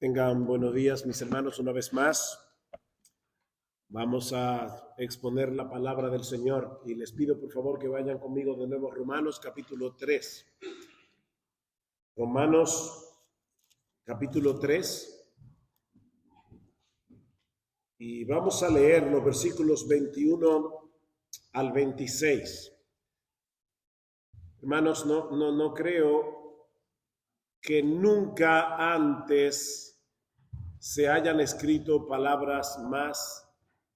Tengan buenos días, mis hermanos, una vez más. Vamos a exponer la palabra del Señor y les pido por favor que vayan conmigo de nuevo a Romanos capítulo 3. Romanos capítulo 3. Y vamos a leer los versículos 21 al 26. Hermanos, no creo que nunca antes se hayan escrito palabras más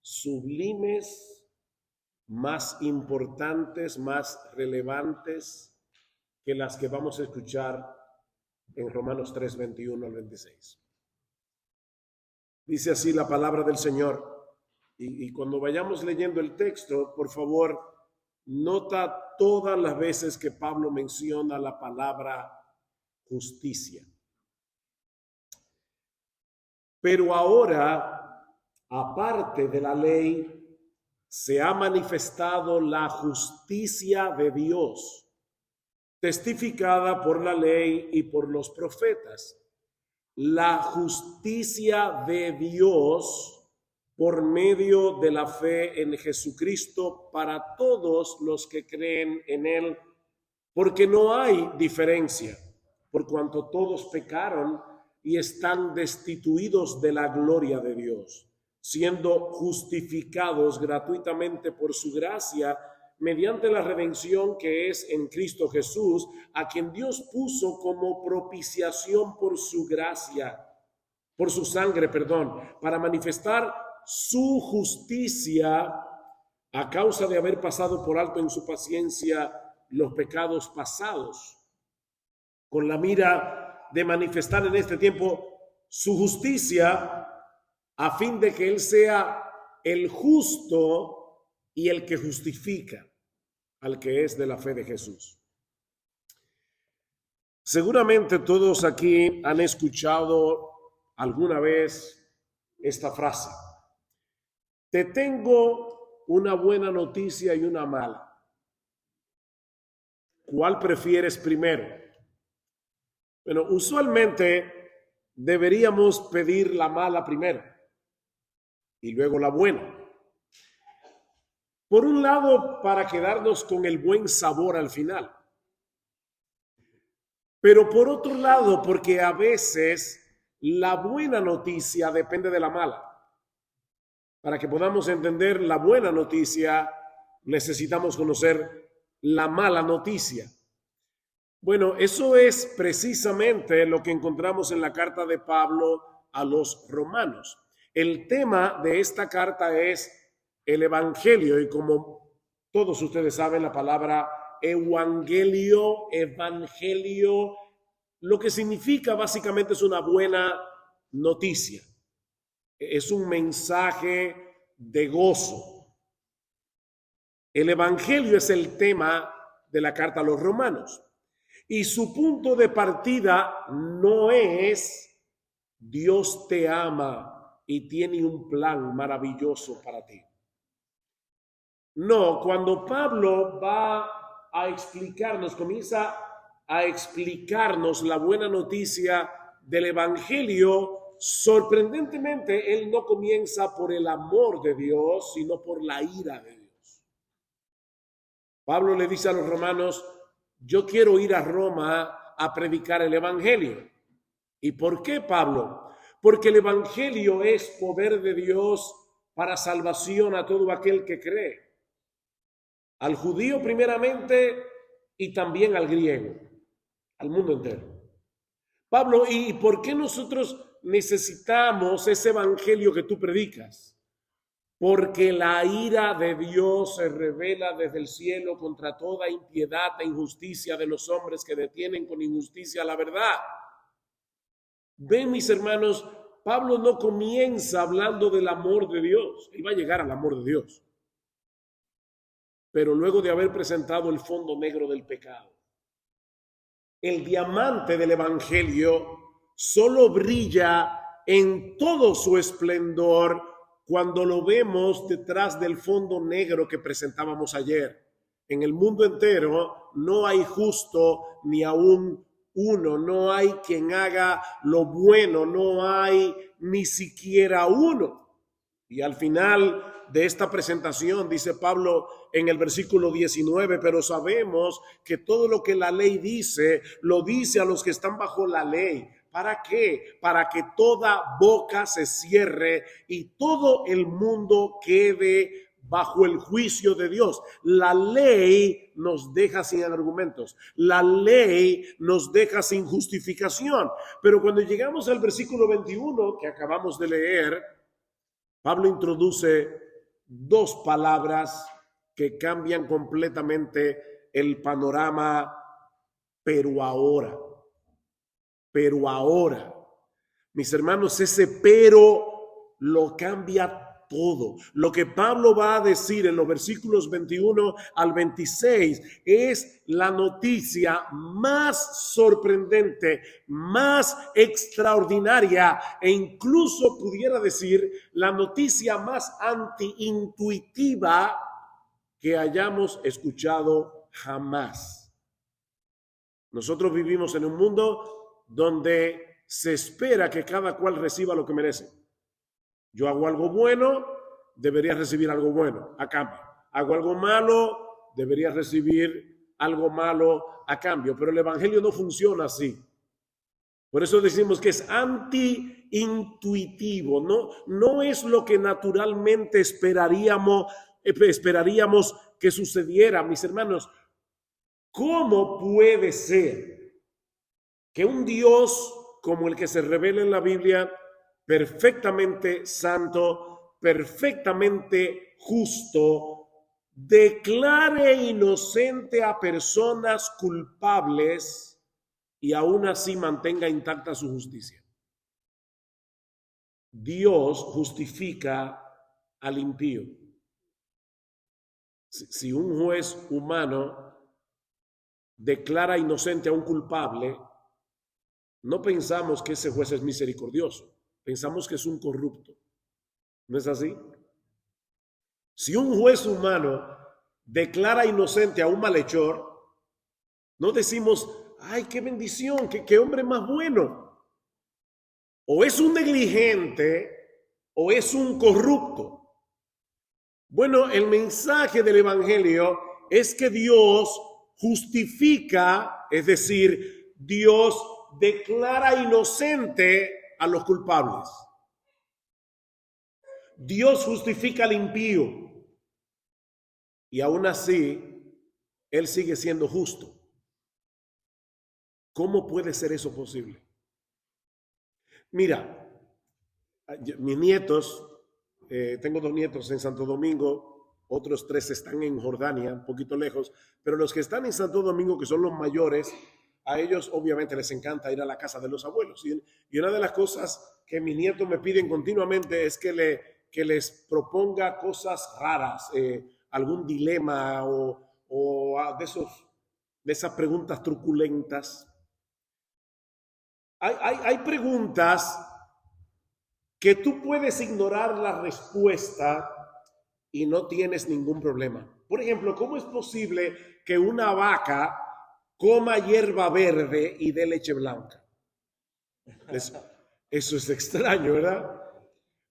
sublimes, más importantes, más relevantes que las que vamos a escuchar en Romanos 3, 21 al 26. Dice así la palabra del Señor. Y cuando vayamos leyendo el texto, por favor, nota todas las veces que Pablo menciona la palabra justicia. Pero ahora, aparte de la ley, se ha manifestado la justicia de Dios, testificada por la ley y por los profetas. La justicia de Dios por medio de la fe en Jesucristo para todos los que creen en Él, porque no hay diferencia, por cuanto todos pecaron y están destituidos de la gloria de Dios, siendo justificados gratuitamente por su gracia mediante la redención que es en Cristo Jesús, a quien Dios puso como propiciación por su gracia, por su sangre, para manifestar su justicia a causa de haber pasado por alto en su paciencia los pecados pasados, con la mira de manifestar en este tiempo su justicia, a fin de que Él sea el justo y el que justifica al que es de la fe de Jesús. Seguramente todos aquí han escuchado alguna vez esta frase: te tengo una buena noticia y una mala. ¿Cuál prefieres primero? Bueno, usualmente deberíamos pedir la mala primero y luego la buena. Por un lado, para quedarnos con el buen sabor al final. Pero por otro lado, porque a veces la buena noticia depende de la mala. Para que podamos entender la buena noticia, necesitamos conocer la mala noticia. Bueno, eso es precisamente lo que encontramos en la carta de Pablo a los romanos. El tema de esta carta es el evangelio, y como todos ustedes saben, la palabra evangelio, lo que significa básicamente es una buena noticia. Es un mensaje de gozo. El evangelio es el tema de la carta a los romanos. Y su punto de partida no es Dios te ama y tiene un plan maravilloso para ti. No, cuando Pablo va a explicarnos, comienza a explicarnos la buena noticia del evangelio, sorprendentemente él no comienza por el amor de Dios, sino por la ira de Dios. Pablo le dice a los romanos: yo quiero ir a Roma a predicar el evangelio. ¿Y por qué, Pablo? Porque el evangelio es poder de Dios para salvación a todo aquel que cree. Al judío primeramente y también al griego, al mundo entero. Pablo, ¿y por qué nosotros necesitamos ese evangelio que tú predicas? Porque la ira de Dios se revela desde el cielo contra toda impiedad e injusticia de los hombres que detienen con injusticia la verdad. Ven, mis hermanos, Pablo no comienza hablando del amor de Dios. Él va a llegar al amor de Dios. Pero luego de haber presentado el fondo negro del pecado, el diamante del evangelio solo brilla en todo su esplendor cuando lo vemos detrás del fondo negro que presentábamos ayer. En el mundo entero no hay justo ni aún uno, no hay quien haga lo bueno, no hay ni siquiera uno. Y al final de esta presentación dice Pablo en el versículo 19, pero sabemos que todo lo que la ley dice, lo dice a los que están bajo la ley. ¿Para qué? Para que toda boca se cierre y todo el mundo quede bajo el juicio de Dios. La ley nos deja sin argumentos. La ley nos deja sin justificación. Pero cuando llegamos al versículo 21 que acabamos de leer, Pablo introduce dos palabras que cambian completamente el panorama, pero ahora. Pero ahora, mis hermanos, ese pero lo cambia todo. Lo que Pablo va a decir en los versículos 21 al 26 es la noticia más sorprendente, más extraordinaria e incluso pudiera decir la noticia más antiintuitiva que hayamos escuchado jamás. Nosotros vivimos en un mundo donde se espera que cada cual reciba lo que merece. Yo hago algo bueno, debería recibir algo bueno a cambio. Hago algo malo, debería recibir algo malo a cambio. Pero el evangelio no funciona así. Por eso decimos que es antiintuitivo, no es lo que naturalmente esperaríamos que sucediera. Mis hermanos, ¿cómo puede ser que un Dios como el que se revela en la Biblia, perfectamente santo, perfectamente justo, declare inocente a personas culpables y aún así mantenga intacta su justicia? Dios justifica al impío. Si un juez humano declara inocente a un culpable, no pensamos que ese juez es misericordioso, pensamos que es un corrupto. ¿No es así? Si un juez humano declara inocente a un malhechor, no decimos, ay, qué bendición, qué hombre más bueno. O es un negligente o es un corrupto. Bueno, el mensaje del evangelio es que Dios justifica, es decir, Dios declara inocente a los culpables. Dios justifica al impío y aún así él sigue siendo justo. ¿Cómo puede ser eso posible? Mira, mis nietos, tengo 2 nietos en Santo Domingo, otros 3 están en Jordania, un poquito lejos, pero los que están en Santo Domingo, que son los mayores, a ellos obviamente les encanta ir a la casa de los abuelos. Y una de las cosas que mis nietos me piden continuamente es que les proponga cosas raras, algún dilema o de esas preguntas truculentas. Hay preguntas que tú puedes ignorar la respuesta y no tienes ningún problema. Por ejemplo, ¿cómo es posible que una vaca coma hierba verde y dé leche blanca? Eso es extraño, ¿verdad?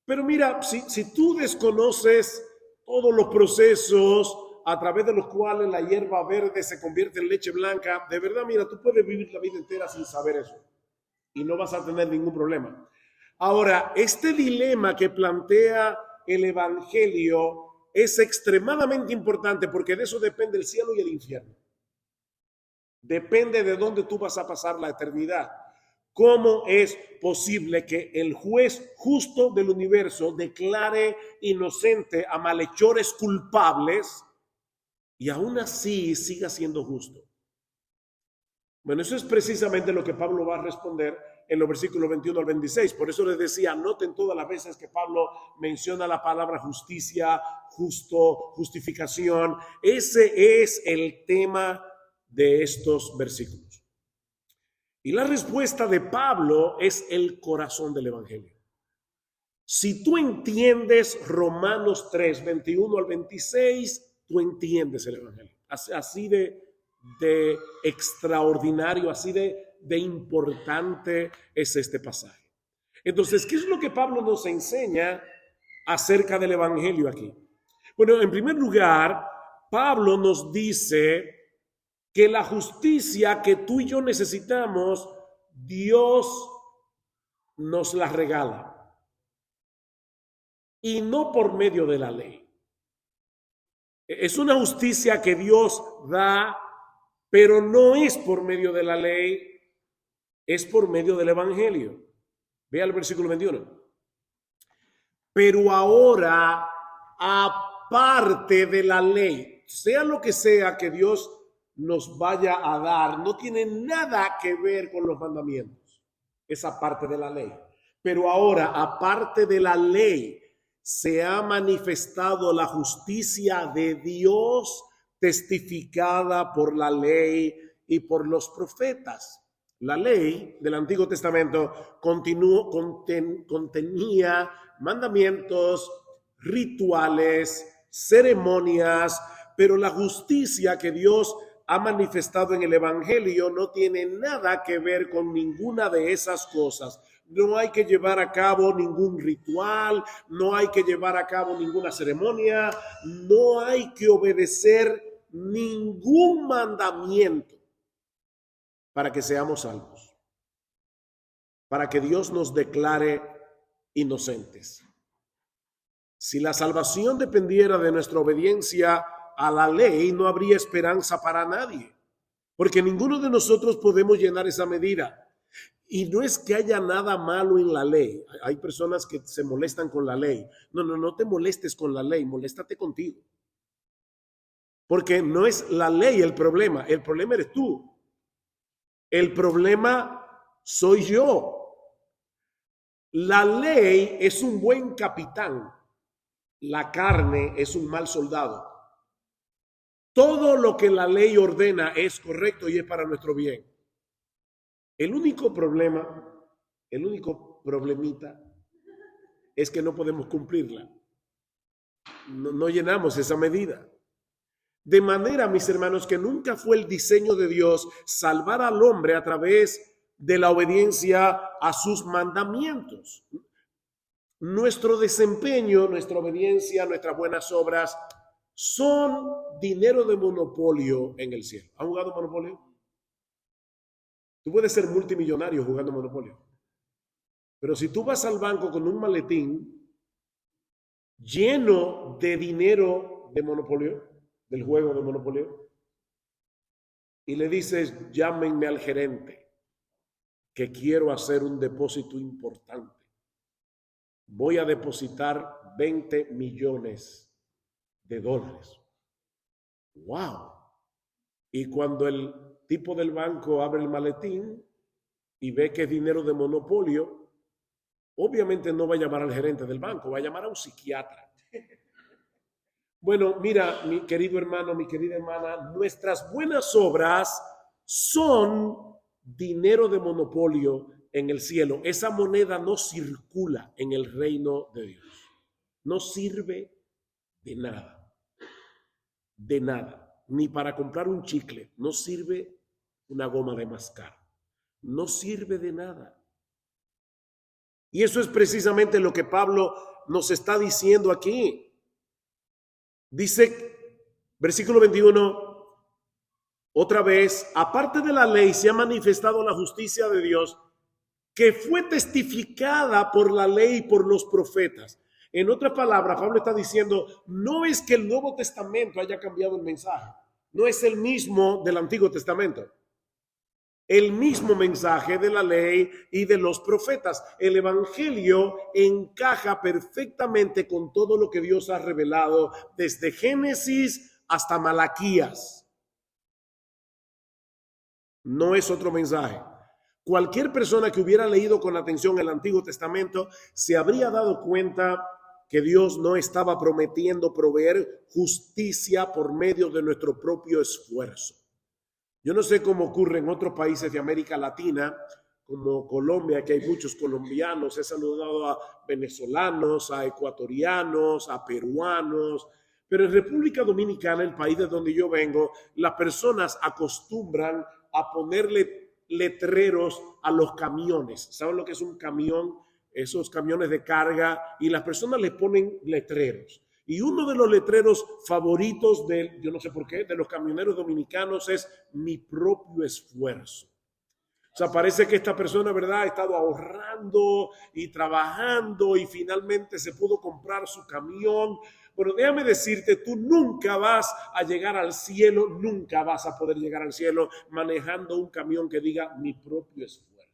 Pero mira, si tú desconoces todos los procesos a través de los cuales la hierba verde se convierte en leche blanca, de verdad, mira, tú puedes vivir la vida entera sin saber eso y no vas a tener ningún problema. Ahora, este dilema que plantea el evangelio es extremadamente importante porque de eso depende el cielo y el infierno. Depende de dónde tú vas a pasar la eternidad. ¿Cómo es posible que el juez justo del universo declare inocente a malhechores culpables y aún así siga siendo justo? Bueno, eso es precisamente lo que Pablo va a responder en los versículos 21 al 26. Por eso les decía, noten todas las veces que Pablo menciona la palabra justicia, justo, justificación. Ese es el tema de estos versículos. Y la respuesta de Pablo es el corazón del evangelio. Si tú entiendes Romanos 3, 21 al 26, tú entiendes el evangelio. Así de extraordinario, así de de importante es este pasaje. Entonces, ¿qué es lo que Pablo nos enseña acerca del evangelio aquí? Bueno, en primer lugar, Pablo nos dice que la justicia que tú y yo necesitamos, Dios nos la regala. Y no por medio de la ley. Es una justicia que Dios da, pero no es por medio de la ley, es por medio del evangelio. Vea el versículo 21. Pero ahora, aparte de la ley, sea lo que sea que Dios nos vaya a dar, no tiene nada que ver con los mandamientos, esa parte de la ley. Pero ahora, aparte de la ley, se ha manifestado la justicia de Dios testificada por la ley y por los profetas. La ley del Antiguo Testamento contenía mandamientos, rituales, ceremonias, pero la justicia que Dios ha manifestado en el Evangelio no tiene nada que ver con ninguna de esas cosas. No hay que llevar a cabo ningún ritual, no hay que llevar a cabo ninguna ceremonia, no hay que obedecer ningún mandamiento para que seamos salvos, para que Dios nos declare inocentes. Si la salvación dependiera de nuestra obediencia a la ley, no habría esperanza para nadie, porque ninguno de nosotros podemos llenar esa medida. Y no es que haya nada malo en la ley. Hay personas que se molestan con la ley. No te molestes con la ley, moléstate contigo. Porque no es la ley el problema eres tú. El problema soy yo. La ley es un buen capitán. La carne es un mal soldado. Todo lo que la ley ordena es correcto y es para nuestro bien. El único problemita es que no podemos cumplirla. No llenamos esa medida. De manera, mis hermanos, que nunca fue el diseño de Dios salvar al hombre a través de la obediencia a sus mandamientos. Nuestro desempeño, nuestra obediencia, nuestras buenas obras son dinero de monopolio en el cielo. ¿Han jugado monopolio? Tú puedes ser multimillonario jugando monopolio. Pero si tú vas al banco con un maletín lleno de dinero de monopolio, del juego de monopolio, y le dices, llámenme al gerente, que quiero hacer un depósito importante. Voy a depositar 20 millones de dólares. ¡Wow! Y cuando el tipo del banco abre el maletín y ve que es dinero de monopolio, obviamente no va a llamar al gerente del banco, va a llamar a un psiquiatra. Bueno, mira, mi querido hermano, mi querida hermana, nuestras buenas obras son dinero de monopolio en el cielo. Esa moneda no circula en el reino de Dios. No sirve de nada. De nada. Ni para comprar un chicle. No sirve una goma de mascar. No sirve de nada. Y eso es precisamente lo que Pablo nos está diciendo aquí. Dice, versículo 21, otra vez, aparte de la ley se ha manifestado la justicia de Dios que fue testificada por la ley y por los profetas. En otras palabras, Pablo está diciendo, no es que el Nuevo Testamento haya cambiado el mensaje, no es el mismo del Antiguo Testamento. El mismo mensaje de la ley y de los profetas. El evangelio encaja perfectamente con todo lo que Dios ha revelado desde Génesis hasta Malaquías. No es otro mensaje. Cualquier persona que hubiera leído con atención el Antiguo Testamento se habría dado cuenta que Dios no estaba prometiendo proveer justicia por medio de nuestro propio esfuerzo. Yo no sé cómo ocurre en otros países de América Latina, como Colombia, que hay muchos colombianos. He saludado a venezolanos, a ecuatorianos, a peruanos. Pero en República Dominicana, el país de donde yo vengo, las personas acostumbran a ponerle letreros a los camiones. ¿Saben lo que es un camión? Esos camiones de carga, y las personas le ponen letreros. Y uno de los letreros favoritos de, yo no sé por qué, de los camioneros dominicanos es mi propio esfuerzo. O sea, parece que esta persona, ¿verdad?, ha estado ahorrando y trabajando y finalmente se pudo comprar su camión. Bueno, déjame decirte, tú nunca vas a llegar al cielo, nunca vas a poder llegar al cielo manejando un camión que diga mi propio esfuerzo.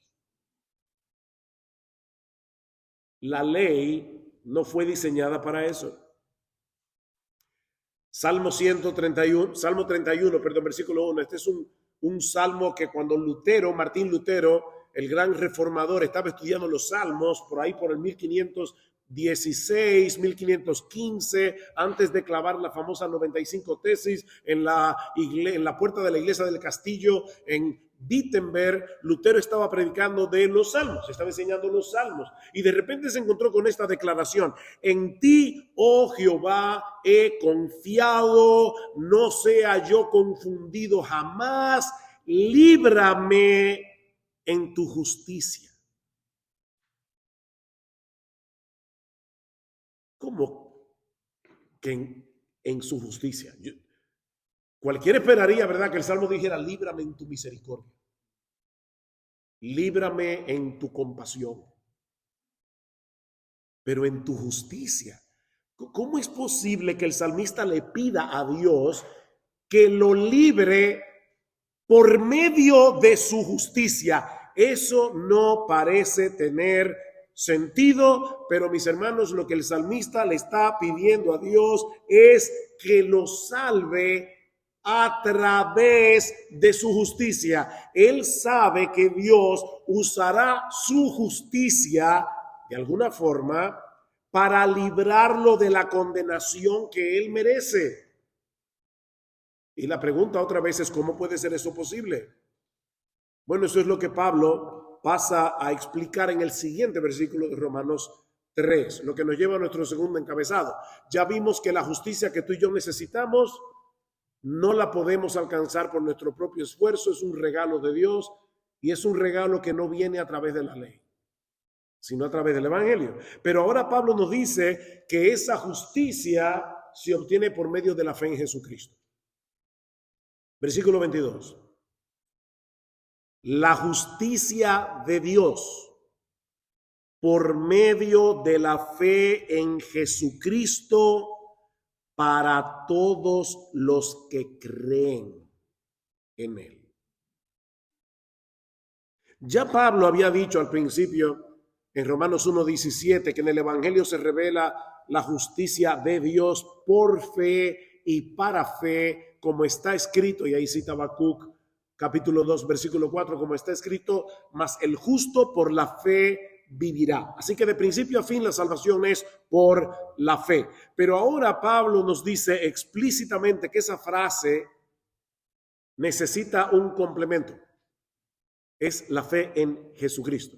La ley no fue diseñada para eso. Salmo 31, perdón, versículo 1. Este es un salmo que cuando Martín Lutero, el gran reformador, estaba estudiando los salmos por ahí por el 1516, 1515, antes de clavar la famosa 95 tesis en la puerta de la iglesia del castillo en Wittenberg. Lutero estaba predicando de los salmos, estaba enseñando los salmos, y de repente se encontró con esta declaración: en ti, oh Jehová, he confiado, no sea yo confundido jamás, líbrame en tu justicia. ¿Cómo que en su justicia? Cualquiera esperaría, ¿verdad?, que el Salmo dijera: líbrame en tu misericordia, líbrame en tu compasión, pero en tu justicia. ¿Cómo es posible que el salmista le pida a Dios que lo libre por medio de su justicia? Eso no parece tener sentido, pero mis hermanos, lo que el salmista le está pidiendo a Dios es que lo salve a través de su justicia. Él sabe que Dios usará su justicia de alguna forma para librarlo de la condenación que él merece. Y la pregunta otra vez es: ¿cómo puede ser eso posible? Bueno, eso es lo que Pablo pasa a explicar en el siguiente versículo de Romanos 3, lo que nos lleva a nuestro segundo encabezado. Ya vimos que la justicia que tú y yo necesitamos no la podemos alcanzar por nuestro propio esfuerzo, es un regalo de Dios, y es un regalo que no viene a través de la ley, sino a través del evangelio. Pero ahora Pablo nos dice que esa justicia se obtiene por medio de la fe en Jesucristo. Versículo 22. La justicia de Dios por medio de la fe en Jesucristo para todos los que creen en él. Ya Pablo había dicho al principio en Romanos 1:17 que en el evangelio se revela la justicia de Dios por fe y para fe, como está escrito, y ahí cita Habacuc capítulo 2 versículo 4, como está escrito: mas el justo por la fe vivirá. Así que de principio a fin la salvación es por la fe. Pero ahora Pablo nos dice explícitamente que esa frase necesita un complemento. Es la fe en Jesucristo.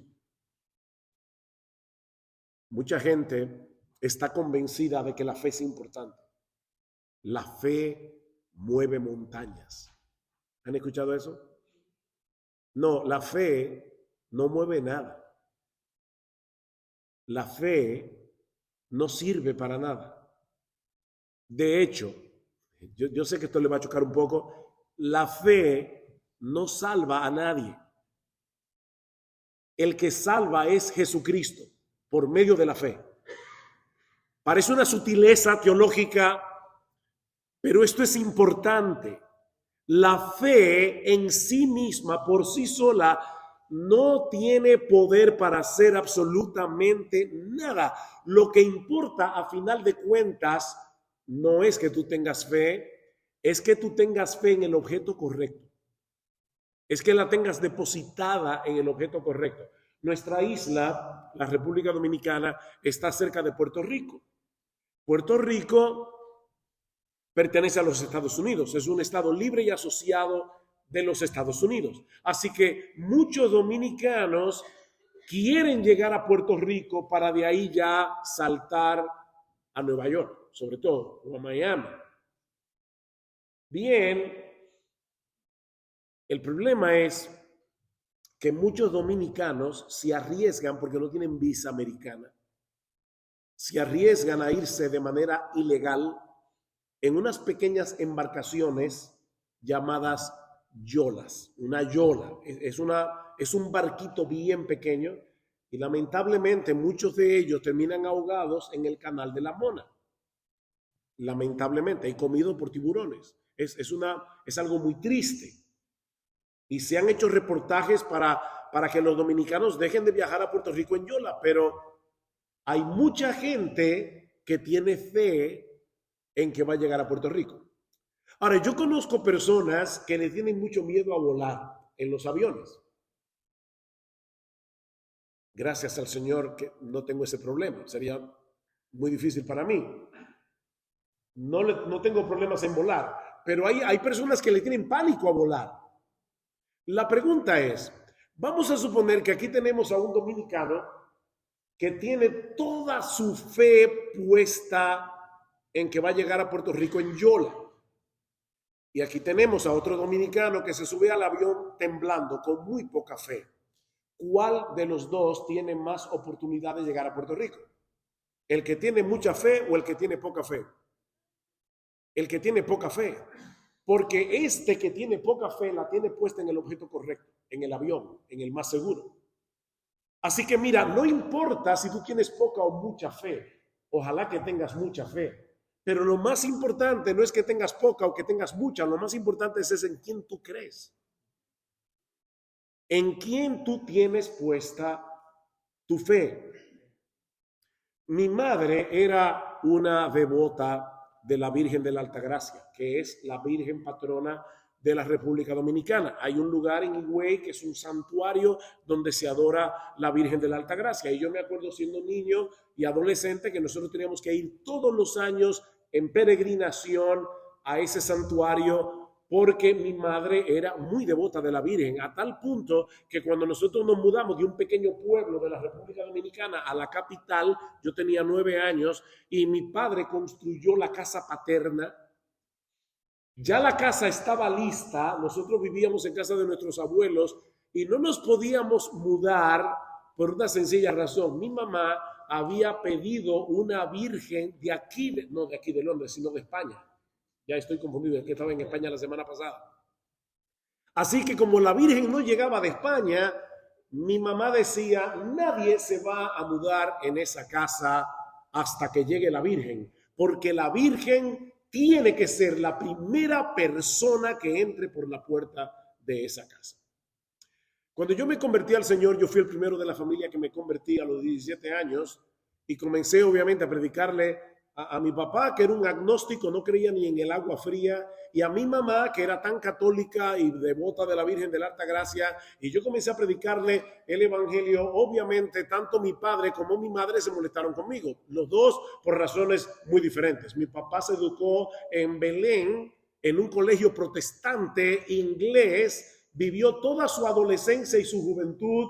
Mucha gente está convencida de que la fe es importante. La fe mueve montañas. ¿Han escuchado eso? No, la fe no mueve nada. La fe no sirve para nada. De hecho, yo sé que esto le va a chocar un poco, la fe no salva a nadie. El que salva es Jesucristo por medio de la fe. Parece una sutileza teológica, pero esto es importante. La fe en sí misma, por sí sola, no tiene poder para hacer absolutamente nada. Lo que importa a final de cuentas no es que tú tengas fe, es que tú tengas fe en el objeto correcto. Es que la tengas depositada en el objeto correcto. Nuestra isla, la República Dominicana, está cerca de Puerto Rico. Puerto Rico pertenece a los Estados Unidos, es un estado libre y asociado de los Estados Unidos. Así que muchos dominicanos quieren llegar a Puerto Rico para de ahí ya saltar a Nueva York, sobre todo, o a Miami. Bien, el problema es que muchos dominicanos se arriesgan porque no tienen visa americana, se arriesgan a irse de manera ilegal en unas pequeñas embarcaciones llamadas yolas. Una yola es un barquito bien pequeño y lamentablemente muchos de ellos terminan ahogados en el canal de la Mona. Lamentablemente, y comidos por tiburones. Es algo muy triste. Y se han hecho reportajes para que los dominicanos dejen de viajar a Puerto Rico en yola, pero hay mucha gente que tiene fe en que va a llegar a Puerto Rico. Ahora, yo conozco personas que le tienen mucho miedo a volar en los aviones. Gracias al Señor que no tengo ese problema. Sería muy difícil para mí. No tengo problemas en volar, pero hay personas que le tienen pánico a volar. La pregunta es, vamos a suponer que aquí tenemos a un dominicano que tiene toda su fe puesta en que va a llegar a Puerto Rico en yola. Y aquí tenemos a otro dominicano que se sube al avión temblando con muy poca fe. ¿Cuál de los dos tiene más oportunidad de llegar a Puerto Rico? ¿El que tiene mucha fe o el que tiene poca fe? El que tiene poca fe. Porque este que tiene poca fe la tiene puesta en el objeto correcto, en el avión, en el más seguro. Así que mira, no importa si tú tienes poca o mucha fe. Ojalá que tengas mucha fe. Pero lo más importante no es que tengas poca o que tengas mucha. Lo más importante es en quién tú crees. En quién tú tienes puesta tu fe. Mi madre era una devota de la Virgen de la Altagracia, que es la Virgen patrona de la República Dominicana. Hay un lugar en Higüey que es un santuario donde se adora la Virgen de la Altagracia. Y yo me acuerdo siendo niño y adolescente que nosotros teníamos que ir todos los años en peregrinación a ese santuario porque mi madre era muy devota de la Virgen, a tal punto que cuando nosotros nos mudamos de un pequeño pueblo de la República Dominicana a la capital, yo tenía 9 años y mi padre construyó la casa paterna. Ya la casa estaba lista, nosotros vivíamos en casa de nuestros abuelos y no nos podíamos mudar por una sencilla razón. Mi mamá había pedido una virgen de aquí, no de aquí de Londres, sino de España. Ya estoy confundido, es que estaba en España la semana pasada. Así que como la virgen no llegaba de España, mi mamá decía, nadie se va a mudar en esa casa hasta que llegue la virgen, porque la virgen tiene que ser la primera persona que entre por la puerta de esa casa. Cuando yo me convertí al Señor, yo fui el primero de la familia que me convertí a los 17 años y comencé obviamente a predicarle a mi papá, que era un agnóstico, no creía ni en el agua fría, y a mi mamá, que era tan católica y devota de la Virgen de la Altagracia, y yo comencé a predicarle el evangelio. Obviamente, tanto mi padre como mi madre se molestaron conmigo, los dos por razones muy diferentes. Mi papá se educó en Belén, en un colegio protestante inglés, vivió toda su adolescencia y su juventud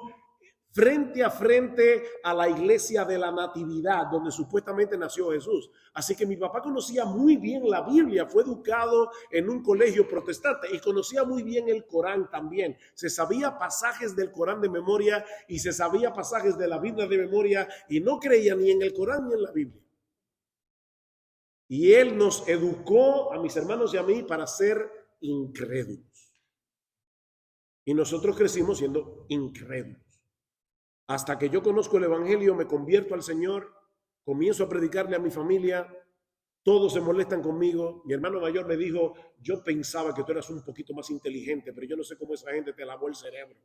frente a frente a la iglesia de la Natividad, donde supuestamente nació Jesús. Así que mi papá conocía muy bien la Biblia, fue educado en un colegio protestante y conocía muy bien el Corán también. Se sabía pasajes del Corán de memoria y se sabía pasajes de la Biblia de memoria y no creía ni en el Corán ni en la Biblia. Y él nos educó a mis hermanos y a mí para ser incrédulos. Y nosotros crecimos siendo incrédulos. Hasta que yo conozco el evangelio, me convierto al Señor, comienzo a predicarle a mi familia, todos se molestan conmigo. Mi hermano mayor me dijo, yo pensaba que tú eras un poquito más inteligente, pero yo no sé cómo esa gente te lavó el cerebro.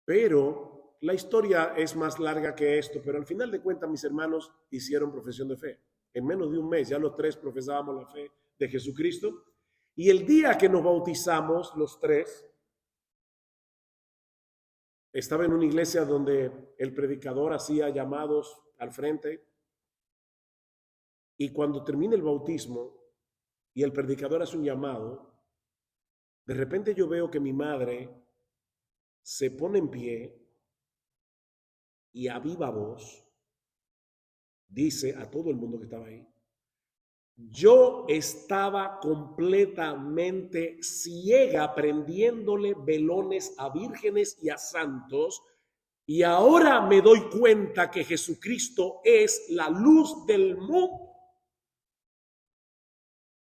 Pero la historia es más larga que esto, pero al final de cuentas mis hermanos hicieron profesión de fe. En menos de un mes ya los tres profesábamos la fe de Jesucristo. Y el día que nos bautizamos, los tres, estaba en una iglesia donde el predicador hacía llamados al frente y cuando termina el bautismo y el predicador hace un llamado, de repente yo veo que mi madre se pone en pie y a viva voz dice a todo el mundo que estaba ahí, Yo estaba completamente ciega prendiéndole velones a vírgenes y a santos, y ahora me doy cuenta que Jesucristo es la luz del mundo.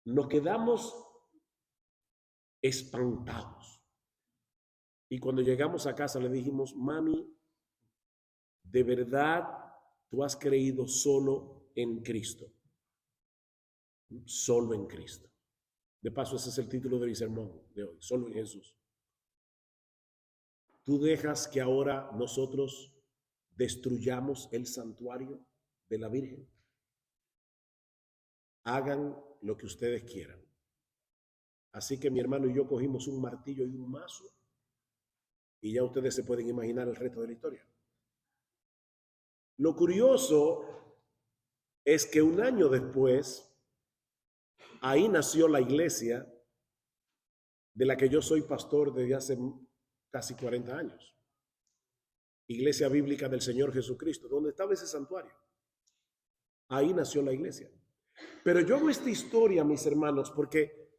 Nos quedamos espantados. Y cuando llegamos a casa le dijimos: mami, ¿de verdad tú has creído solo en Cristo? Solo en Cristo. De paso, ese es el título de mi sermón de hoy: solo en Jesús. ¿Tú dejas que ahora nosotros destruyamos el santuario de la Virgen? Hagan lo que ustedes quieran. Así que mi hermano y yo cogimos un martillo y un mazo, y ya ustedes se pueden imaginar el resto de la historia. Lo curioso es que un año después, ahí nació la iglesia de la que yo soy pastor desde hace casi 40 años. Iglesia Bíblica del Señor Jesucristo, donde estaba ese santuario. Ahí nació la iglesia. Pero yo hago esta historia, mis hermanos, porque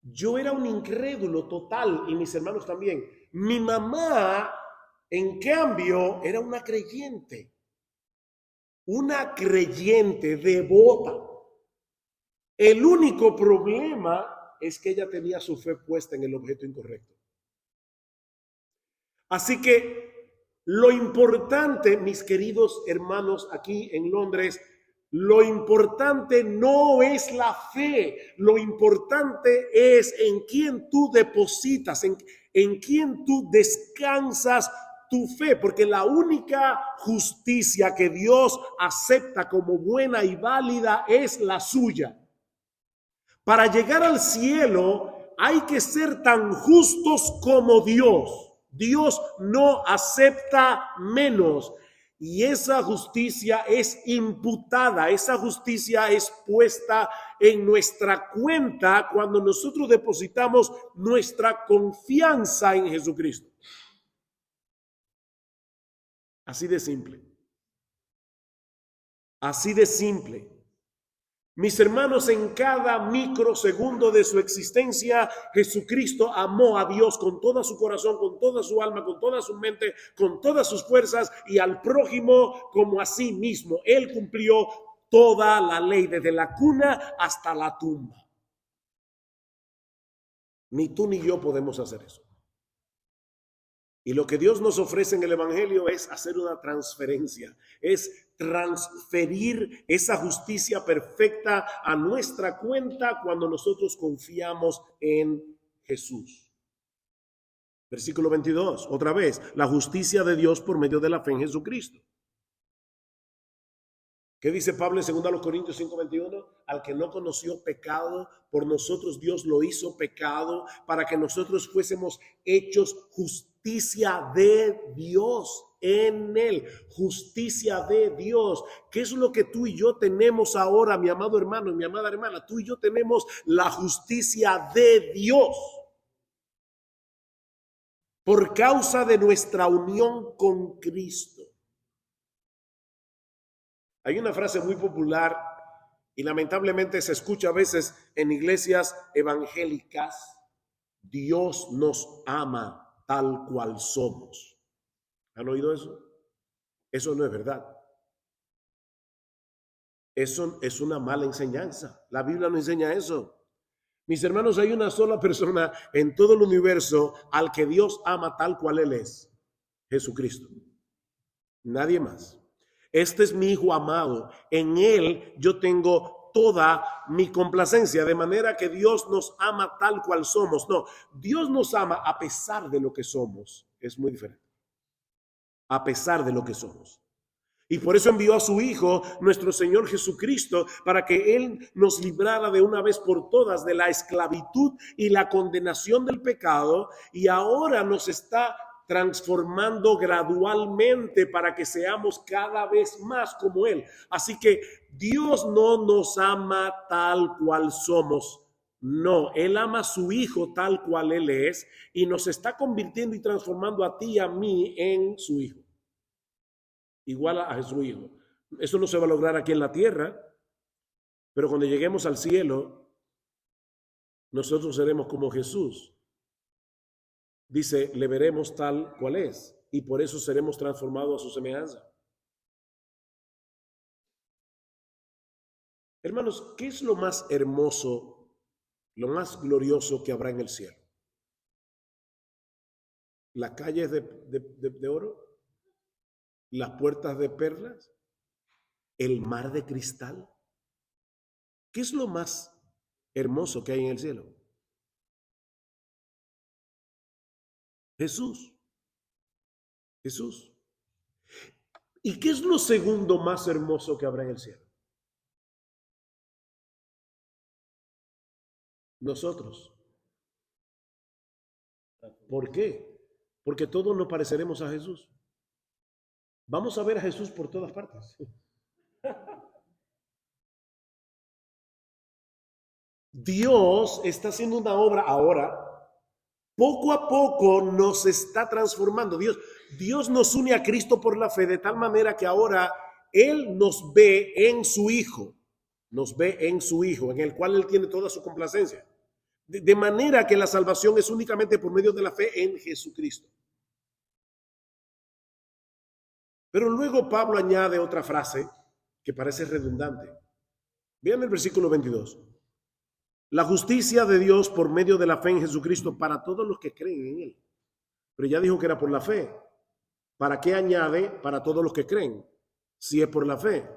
yo era un incrédulo total, y mis hermanos también. Mi mamá, en cambio, era una creyente devota. El único problema es que ella tenía su fe puesta en el objeto incorrecto. Así que lo importante, mis queridos hermanos aquí en Londres, lo importante no es la fe, lo importante es en quién tú depositas, en quién tú descansas tu fe, porque la única justicia que Dios acepta como buena y válida es la suya. Para llegar al cielo hay que ser tan justos como Dios. Dios no acepta menos. Y esa justicia es imputada, esa justicia es puesta en nuestra cuenta cuando nosotros depositamos nuestra confianza en Jesucristo. Así de simple. Así de simple. Mis hermanos, en cada microsegundo de su existencia, Jesucristo amó a Dios con todo su corazón, con toda su alma, con toda su mente, con todas sus fuerzas, y al prójimo como a sí mismo. Él cumplió toda la ley, desde la cuna hasta la tumba. Ni tú ni yo podemos hacer eso. Y lo que Dios nos ofrece en el Evangelio es hacer una transferencia, es transferir esa justicia perfecta a nuestra cuenta cuando nosotros confiamos en Jesús. Versículo 22, otra vez, la justicia de Dios por medio de la fe en Jesucristo. ¿Qué dice Pablo en 2 Corintios 5:21? Al que no conoció pecado, por nosotros Dios lo hizo pecado para que nosotros fuésemos hechos justicia de Dios en él. Justicia de Dios. ¿Qué es lo que tú y yo tenemos ahora, mi amado hermano y mi amada hermana? Tú y yo tenemos la justicia de Dios por causa de nuestra unión con Cristo. Hay una frase muy popular y lamentablemente se escucha a veces en iglesias evangélicas: Dios nos ama tal cual somos. ¿Han oído eso? Eso no es verdad. Eso es una mala enseñanza. La Biblia no enseña eso. Mis hermanos, hay una sola persona en todo el universo al que Dios ama tal cual Él es: Jesucristo. Nadie más. Este es mi Hijo amado. En Él yo tengo toda mi complacencia, de manera que Dios nos ama tal cual somos. No, Dios nos ama a pesar de lo que somos. Es muy diferente. A pesar de lo que somos. Y por eso envió a su Hijo, nuestro Señor Jesucristo, para que Él nos librara de una vez por todas de la esclavitud y la condenación del pecado, y ahora nos está transformando gradualmente para que seamos cada vez más como Él. Así que Dios no nos ama tal cual somos. No, Él ama a su Hijo tal cual Él es, y nos está convirtiendo y transformando a ti y a mí en su Hijo. Igual a su Hijo. Eso no se va a lograr aquí en la tierra. Pero cuando lleguemos al cielo, nosotros seremos como Jesús. Dice, le veremos tal cual es, y por eso seremos transformados a su semejanza. Hermanos, ¿qué es lo más hermoso, lo más glorioso que habrá en el cielo? ¿Las calles de oro? ¿Las puertas de perlas? ¿El mar de cristal? ¿Qué es lo más hermoso que hay en el cielo? Jesús. Jesús. ¿Y qué es lo segundo más hermoso que habrá en el cielo? Nosotros. ¿Por qué? Porque todos nos pareceremos a Jesús. Vamos a ver a Jesús por todas partes. Dios está haciendo una obra ahora. Poco a poco nos está transformando. Dios nos une a Cristo por la fe de tal manera que ahora Él nos ve en su Hijo. Nos ve en su Hijo, en el cual Él tiene toda su complacencia. De manera que la salvación es únicamente por medio de la fe en Jesucristo. Pero luego Pablo añade otra frase que parece redundante. Vean el versículo 22. La justicia de Dios por medio de la fe en Jesucristo para todos los que creen en Él. Pero ya dijo que era por la fe. ¿Para qué añade para todos los que creen? Si es por la fe.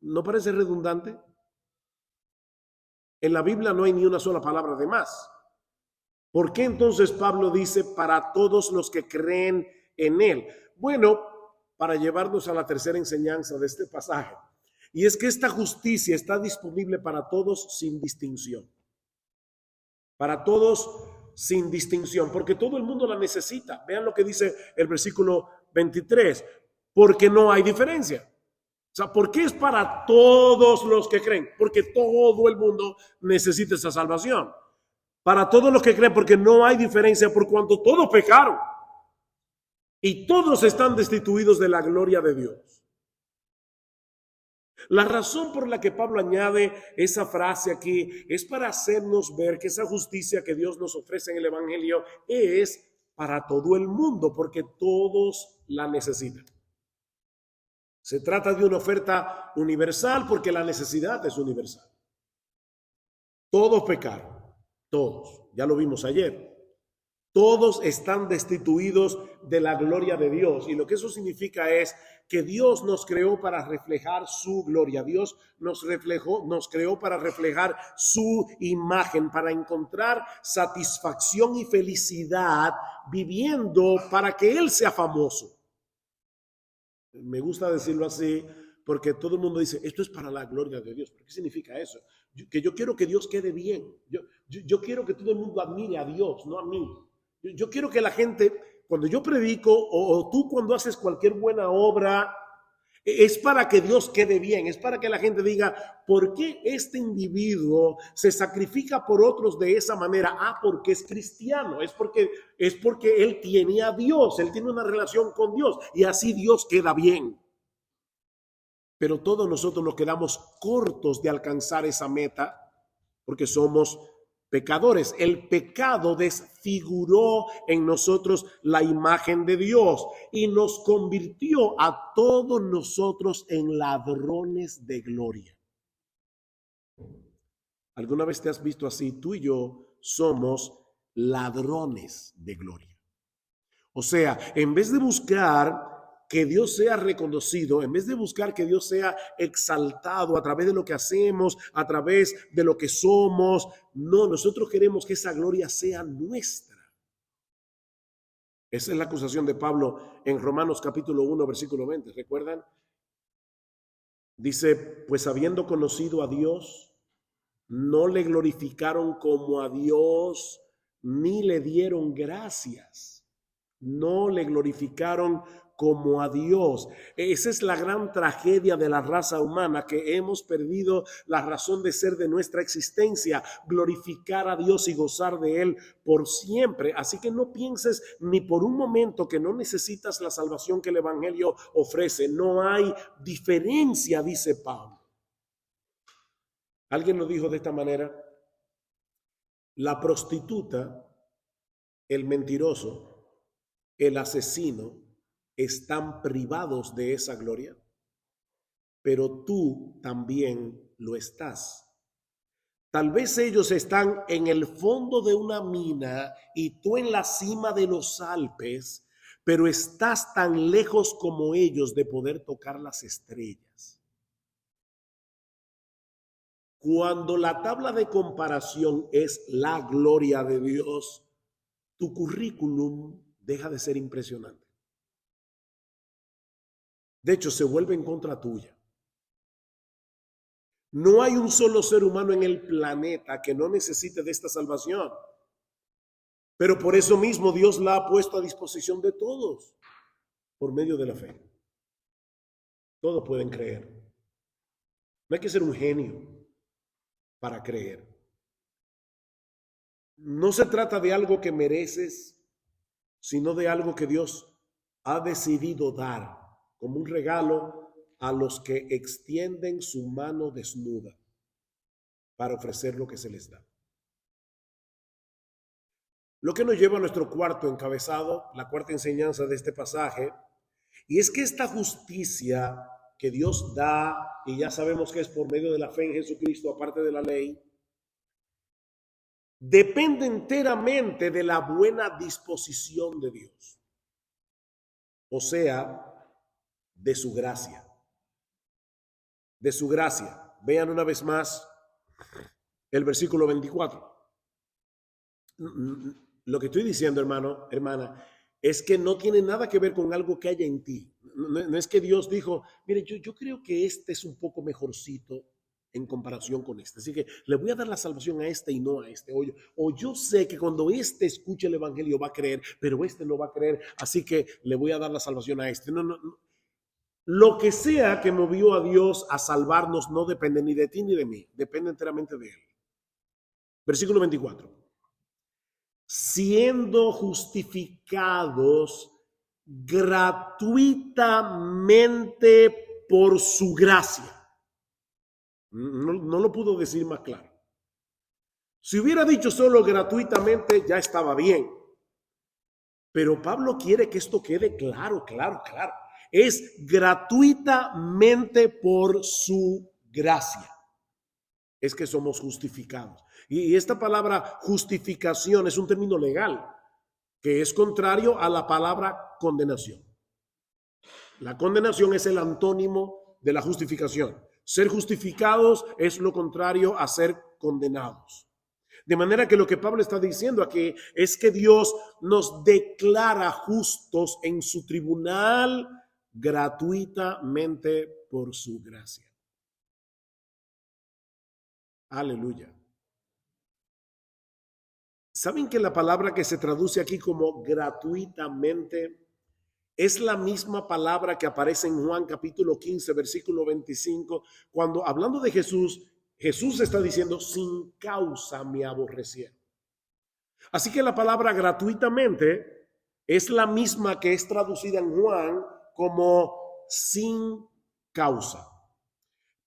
¿No parece redundante? En la Biblia no hay ni una sola palabra de más. ¿Por qué entonces Pablo dice para todos los que creen en Él? Bueno, para llevarnos a la tercera enseñanza de este pasaje. Y es que esta justicia está disponible para todos sin distinción. Para todos sin distinción, porque todo el mundo la necesita. Vean lo que dice el versículo 23. Porque no hay diferencia. O sea, ¿por qué es para todos los que creen? Porque todo el mundo necesita esa salvación. Para todos los que creen, porque no hay diferencia por cuanto todos pecaron. Y todos están destituidos de la gloria de Dios. La razón por la que Pablo añade esa frase aquí es para hacernos ver que esa justicia que Dios nos ofrece en el Evangelio es para todo el mundo, porque todos la necesitan. Se trata de una oferta universal porque la necesidad es universal. Todos pecaron, todos, ya lo vimos ayer. Todos están destituidos de la gloria de Dios. Y lo que eso significa es que Dios nos creó para reflejar su gloria. Dios nos creó para reflejar su imagen, para encontrar satisfacción y felicidad viviendo para que Él sea famoso. Me gusta decirlo así porque todo el mundo dice, esto es para la gloria de Dios. ¿Qué significa eso? Que yo quiero que Dios quede bien. Yo quiero que todo el mundo admire a Dios, no a mí. Yo quiero que la gente, cuando yo predico o tú cuando haces cualquier buena obra, es para que Dios quede bien, es para que la gente diga, ¿por qué este individuo se sacrifica por otros de esa manera? Ah, porque es cristiano, es porque él tiene a Dios, él tiene una relación con Dios y así Dios queda bien. Pero todos nosotros nos quedamos cortos de alcanzar esa meta porque somos pecadores. El pecado desfiguró en nosotros la imagen de Dios y nos convirtió a todos nosotros en ladrones de gloria. ¿Alguna vez te has visto así? Tú y yo somos ladrones de gloria. O sea, en vez de buscar que Dios sea reconocido, en vez de buscar que Dios sea exaltado a través de lo que hacemos, a través de lo que somos, no, nosotros queremos que esa gloria sea nuestra. Esa es la acusación de Pablo en Romanos capítulo 1, versículo 20, ¿recuerdan? Dice, pues habiendo conocido a Dios, no le glorificaron como a Dios, ni le dieron gracias. No le glorificaron como a Dios. Esa es la gran tragedia de la raza humana, que hemos perdido la razón de ser de nuestra existencia, glorificar a Dios y gozar de Él por siempre. Así que no pienses ni por un momento que no necesitas la salvación que el Evangelio ofrece. No hay diferencia, dice Pablo. Alguien lo dijo de esta manera: la prostituta, el mentiroso, el asesino están privados de esa gloria, pero tú también lo estás. Tal vez ellos están en el fondo de una mina y tú en la cima de los Alpes, pero estás tan lejos como ellos de poder tocar las estrellas. Cuando la tabla de comparación es la gloria de Dios, tu currículum deja de ser impresionante. De hecho, se vuelve en contra tuya. No hay un solo ser humano en el planeta que no necesite de esta salvación. Pero por eso mismo Dios la ha puesto a disposición de todos por medio de la fe. Todos pueden creer. No hay que ser un genio para creer. No se trata de algo que mereces, sino de algo que Dios ha decidido dar como un regalo a los que extienden su mano desnuda para ofrecer lo que se les da. Lo que nos lleva a nuestro cuarto encabezado, la cuarta enseñanza de este pasaje, y es que esta justicia que Dios da, y ya sabemos que es por medio de la fe en Jesucristo, aparte de la ley, depende enteramente de la buena disposición de Dios, o sea, de su gracia. De su gracia. Vean una vez más el versículo 24. Lo que estoy diciendo, hermano, hermana, es que no tiene nada que ver con algo que haya en ti. No es que Dios dijo, mire, yo creo que este es un poco mejorcito en comparación con este, así que le voy a dar la salvación a este y no a este. O yo sé que cuando este escuche el evangelio va a creer, pero este no va a creer, así que le voy a dar la salvación a este. No. Lo que sea que movió a Dios a salvarnos no depende ni de ti ni de mí, depende enteramente de Él. Versículo 24. Siendo justificados gratuitamente por su gracia. No lo pudo decir más claro. Si hubiera dicho solo gratuitamente, ya estaba bien. Pero Pablo quiere que esto quede claro. Es gratuitamente por su gracia. Es que somos justificados. Y esta palabra justificación es un término legal que es contrario a la palabra condenación. La condenación es el antónimo de la justificación. Ser justificados es lo contrario a ser condenados. De manera que lo que Pablo está diciendo aquí es que Dios nos declara justos en su tribunal gratuitamente por su gracia. Aleluya. ¿Saben que la palabra que se traduce aquí como gratuitamente es la misma palabra que aparece en Juan capítulo 15, versículo 25? Cuando hablando de Jesús está diciendo, sin causa me aborrecieron. Así que la palabra gratuitamente es la misma que es traducida en Juan como sin causa.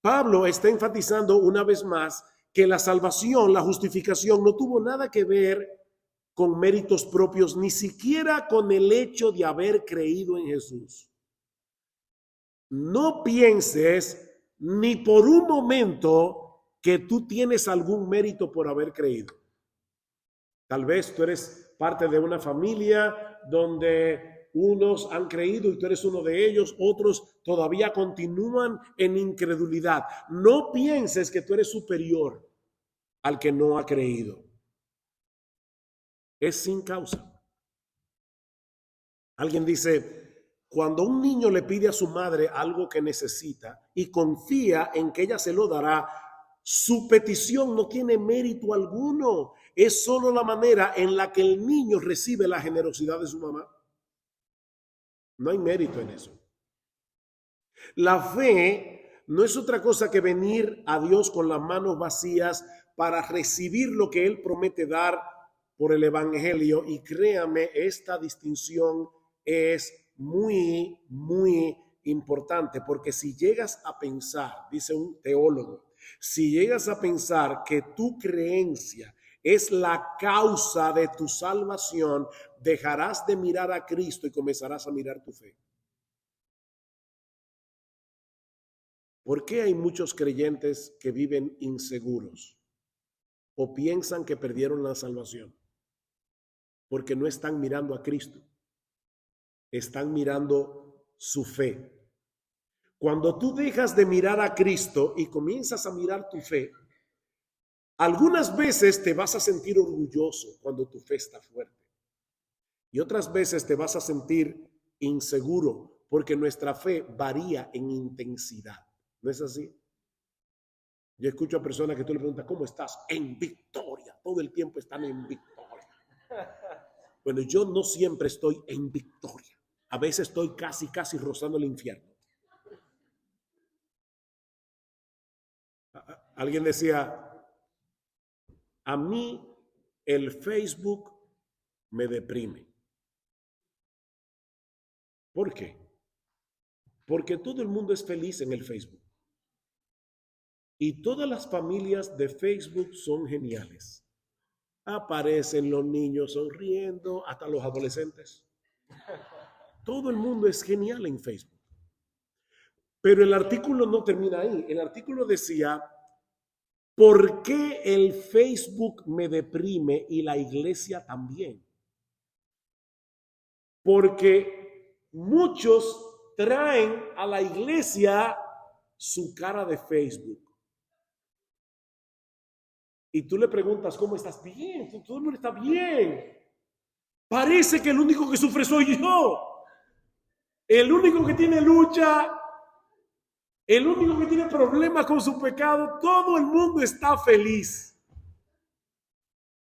Pablo está enfatizando una vez más que la salvación, la justificación, no tuvo nada que ver con méritos propios, ni siquiera con el hecho de haber creído en Jesús. No pienses ni por un momento que tú tienes algún mérito por haber creído. Tal vez tú eres parte de una familia donde unos han creído y tú eres uno de ellos, otros todavía continúan en incredulidad. No pienses que tú eres superior al que no ha creído. Es sin causa. Alguien dice, cuando un niño le pide a su madre algo que necesita y confía en que ella se lo dará, su petición no tiene mérito alguno. Es solo la manera en la que el niño recibe la generosidad de su mamá. No hay mérito en eso. La fe no es otra cosa que venir a Dios con las manos vacías para recibir lo que Él promete dar por el evangelio. Y créame, esta distinción es muy importante, porque si llegas a pensar, dice un teólogo, si llegas a pensar que tu creencia es la causa de tu salvación, dejarás de mirar a Cristo y comenzarás a mirar tu fe. ¿Por qué hay muchos creyentes que viven inseguros o piensan que perdieron la salvación? Porque no están mirando a Cristo, están mirando su fe. Cuando tú dejas de mirar a Cristo y comienzas a mirar tu fe, algunas veces te vas a sentir orgulloso cuando tu fe está fuerte. Y otras veces te vas a sentir inseguro porque nuestra fe varía en intensidad. ¿No es así? Yo escucho a personas que tú le preguntas, ¿cómo estás? En victoria. Todo el tiempo están en victoria. Bueno, yo no siempre estoy en victoria. A veces estoy casi rozando el infierno. Alguien decía, a mí el Facebook me deprime. ¿Por qué? Porque todo el mundo es feliz en el Facebook. Y todas las familias de Facebook son geniales. Aparecen los niños sonriendo, hasta los adolescentes. Todo el mundo es genial en Facebook. Pero el artículo no termina ahí. El artículo decía, ¿por qué el Facebook me deprime y la iglesia también? Porque muchos traen a la iglesia su cara de Facebook. Y tú le preguntas, ¿cómo estás? Bien, todo el mundo está bien. Parece que el único que sufre soy yo. El único que tiene lucha, el único que tiene problemas con su pecado, todo el mundo está feliz.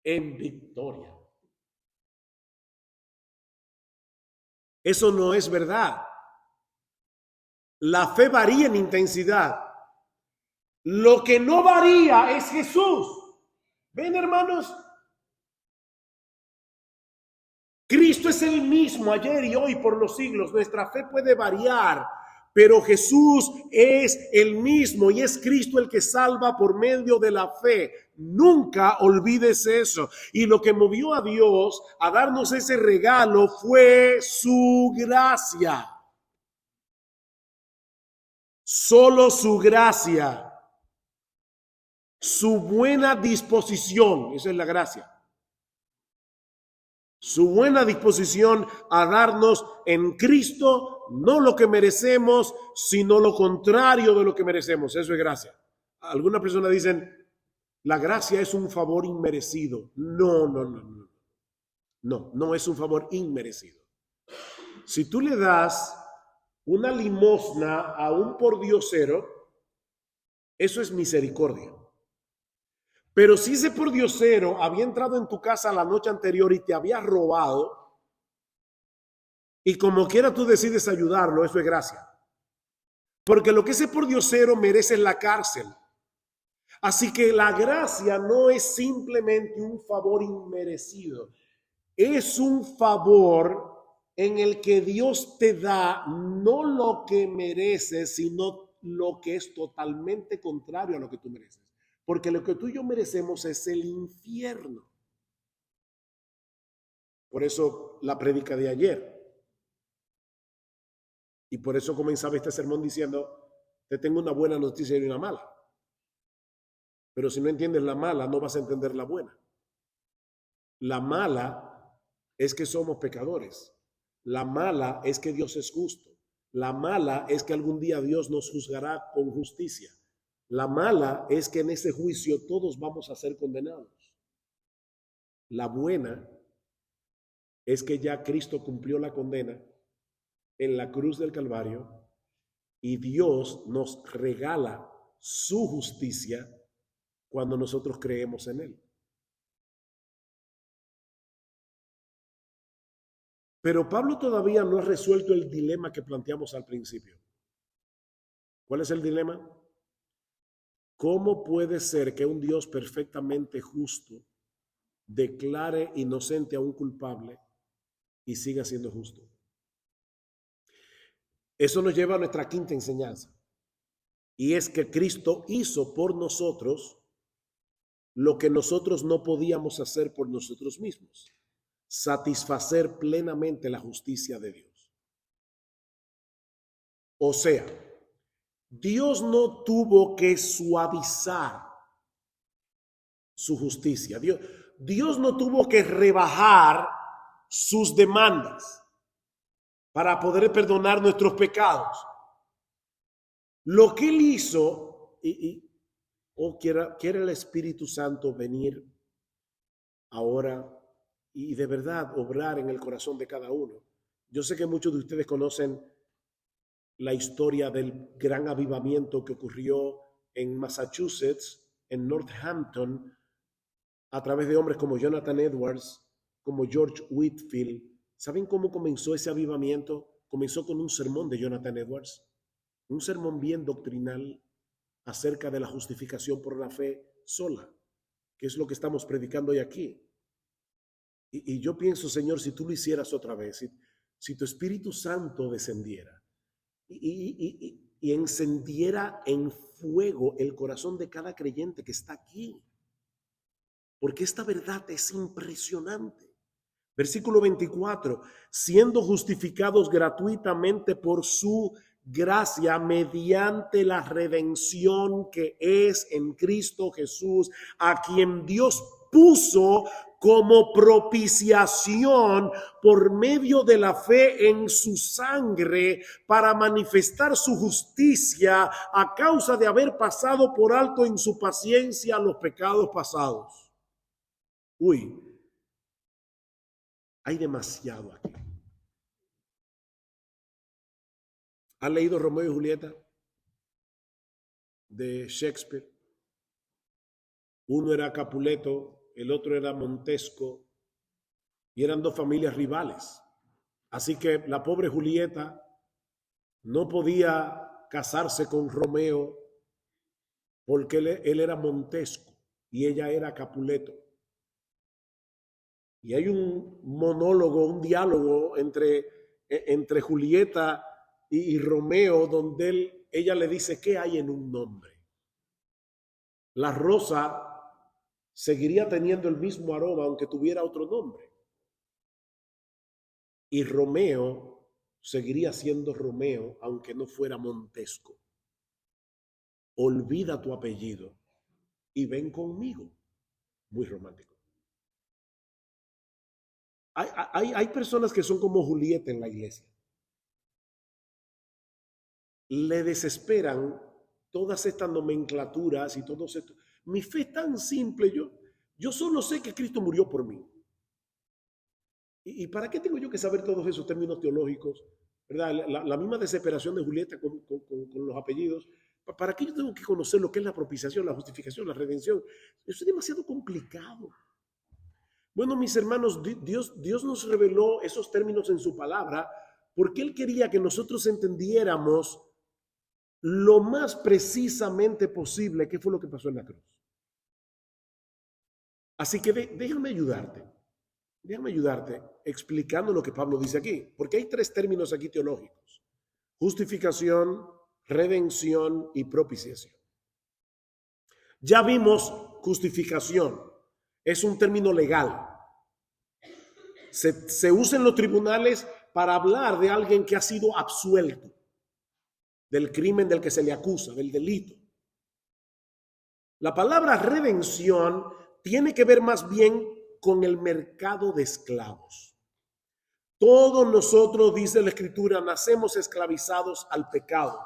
En victoria. Eso no es verdad. La fe varía en intensidad. Lo que no varía es Jesús. ¿Ven, hermanos? Cristo es el mismo ayer y hoy por los siglos. Nuestra fe puede variar, pero Jesús es el mismo y es Cristo el que salva por medio de la fe. Nunca olvides eso. Y lo que movió a Dios a darnos ese regalo fue su gracia. Solo su gracia. Su buena disposición, esa es la gracia. Su buena disposición a darnos en Cristo no lo que merecemos, sino lo contrario de lo que merecemos. Eso es gracia. Algunas personas dicen, la gracia es un favor inmerecido. No es un favor inmerecido. Si tú le das una limosna a un pordiosero, eso es misericordia. Pero si ese pordiosero había entrado en tu casa la noche anterior y te había robado, y como quiera tú decides ayudarlo, eso es gracia. Porque lo que ese pordiosero merece es la cárcel. Así que la gracia no es simplemente un favor inmerecido. Es un favor en el que Dios te da no lo que mereces, sino lo que es totalmente contrario a lo que tú mereces. Porque lo que tú y yo merecemos es el infierno. Por eso la prédica de ayer. Y por eso comenzaba este sermón diciendo, te tengo una buena noticia y una mala. Pero si no entiendes la mala, no vas a entender la buena. La mala es que somos pecadores. La mala es que Dios es justo. La mala es que algún día Dios nos juzgará con justicia. La mala es que en ese juicio todos vamos a ser condenados. La buena es que ya Cristo cumplió la condena en la cruz del Calvario y Dios nos regala su justicia cuando nosotros creemos en Él. Pero Pablo todavía no ha resuelto el dilema que planteamos al principio. ¿Cuál es el dilema? ¿Cómo puede ser que un Dios perfectamente justo declare inocente a un culpable y siga siendo justo? Eso nos lleva a nuestra quinta enseñanza. Y es que Cristo hizo por nosotros lo que nosotros no podíamos hacer por nosotros mismos: satisfacer plenamente la justicia de Dios. O sea, Dios no tuvo que suavizar su justicia. Dios no tuvo que rebajar sus demandas para poder perdonar nuestros pecados. Lo que Él hizo, quiere el Espíritu Santo venir ahora y de verdad obrar en el corazón de cada uno. Yo sé que muchos de ustedes conocen la historia del gran avivamiento que ocurrió en Massachusetts, en Northampton, a través de hombres como Jonathan Edwards, como George Whitefield. ¿Saben cómo comenzó ese avivamiento? Comenzó con un sermón de Jonathan Edwards, un sermón bien doctrinal acerca de la justificación por la fe sola, que es lo que estamos predicando hoy aquí. Y yo pienso, Señor, si tú lo hicieras otra vez, si tu Espíritu Santo descendiera y encendiera en fuego el corazón de cada creyente que está aquí, porque esta verdad es impresionante. Versículo 24, siendo justificados gratuitamente por su gracia mediante la redención que es en Cristo Jesús, a quien Dios puso como propiciación por medio de la fe en su sangre para manifestar su justicia a causa de haber pasado por alto en su paciencia los pecados pasados. Hay demasiado aquí. ¿Han leído Romeo y Julieta de Shakespeare? Uno era Capuleto, el otro era Montesco, y eran dos familias rivales. Así que la pobre Julieta no podía casarse con Romeo porque él era Montesco y ella era Capuleto. Y hay un monólogo, un diálogo entre Julieta y Romeo, donde ella le dice: ¿qué hay en un nombre? La rosa seguiría teniendo el mismo aroma aunque tuviera otro nombre. Y Romeo seguiría siendo Romeo aunque no fuera Montesco. Olvida tu apellido y ven conmigo. Muy romántico. Hay personas que son como Julieta en la iglesia. Le desesperan todas estas nomenclaturas y todo esto. Mi fe es tan simple. Yo solo sé que Cristo murió por mí. ¿Y para qué tengo yo que saber todos esos términos teológicos? ¿Verdad? La misma desesperación de Julieta con los apellidos. ¿Para qué yo tengo que conocer lo que es la propiciación, la justificación, la redención? Eso es demasiado complicado. Bueno, mis hermanos, Dios nos reveló esos términos en su palabra porque Él quería que nosotros entendiéramos lo más precisamente posible qué fue lo que pasó en la cruz. Así que déjame ayudarte explicando lo que Pablo dice aquí, porque hay tres términos aquí teológicos: justificación, redención y propiciación. Ya vimos justificación, es un término legal. Se usa en los tribunales para hablar de alguien que ha sido absuelto del crimen del que se le acusa, del delito. La palabra redención tiene que ver más bien con el mercado de esclavos. Todos nosotros, dice la Escritura, nacemos esclavizados al pecado.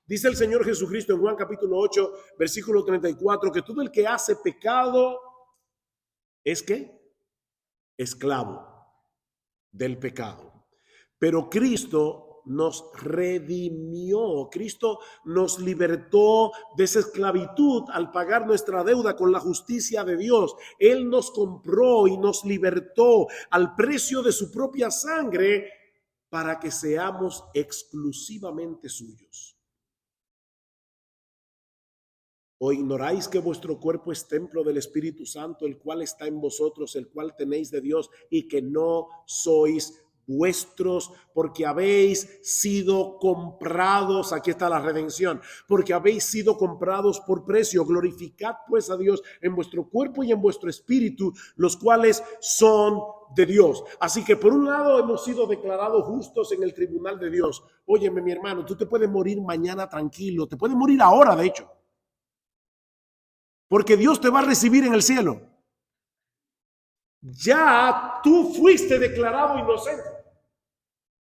Dice el Señor Jesucristo en Juan capítulo 8, versículo 34, que todo el que hace pecado es ¿qué? Esclavo del pecado. Pero Cristo nos redimió, Cristo nos libertó de esa esclavitud al pagar nuestra deuda con la justicia de Dios. Él nos compró y nos libertó al precio de su propia sangre para que seamos exclusivamente suyos. ¿O ignoráis que vuestro cuerpo es templo del Espíritu Santo, el cual está en vosotros, el cual tenéis de Dios, y que no sois vuestros, porque habéis sido comprados, aquí está la redención, porque habéis sido comprados por precio. Glorificad pues a Dios en vuestro cuerpo y en vuestro espíritu, los cuales son de Dios. Así que por un lado hemos sido declarados justos en el tribunal de Dios. Óyeme, mi hermano, tú te puedes morir mañana tranquilo, te puedes morir ahora, de hecho, porque Dios te va a recibir en el cielo. Ya tú fuiste declarado inocente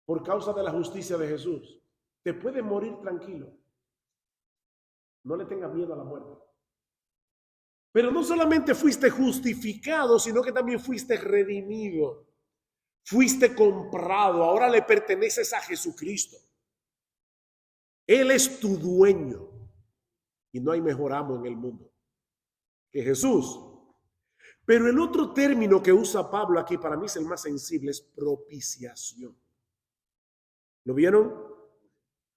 por causa de la justicia de Jesús. Te puedes morir tranquilo. No le tengas miedo a la muerte. Pero no solamente fuiste justificado, sino que también fuiste redimido. Fuiste comprado. Ahora le perteneces a Jesucristo. Él es tu dueño. Y no hay mejor amo en el mundo que Jesús. Pero el otro término que usa Pablo aquí, para mí es el más sensible, es propiciación. ¿Lo vieron?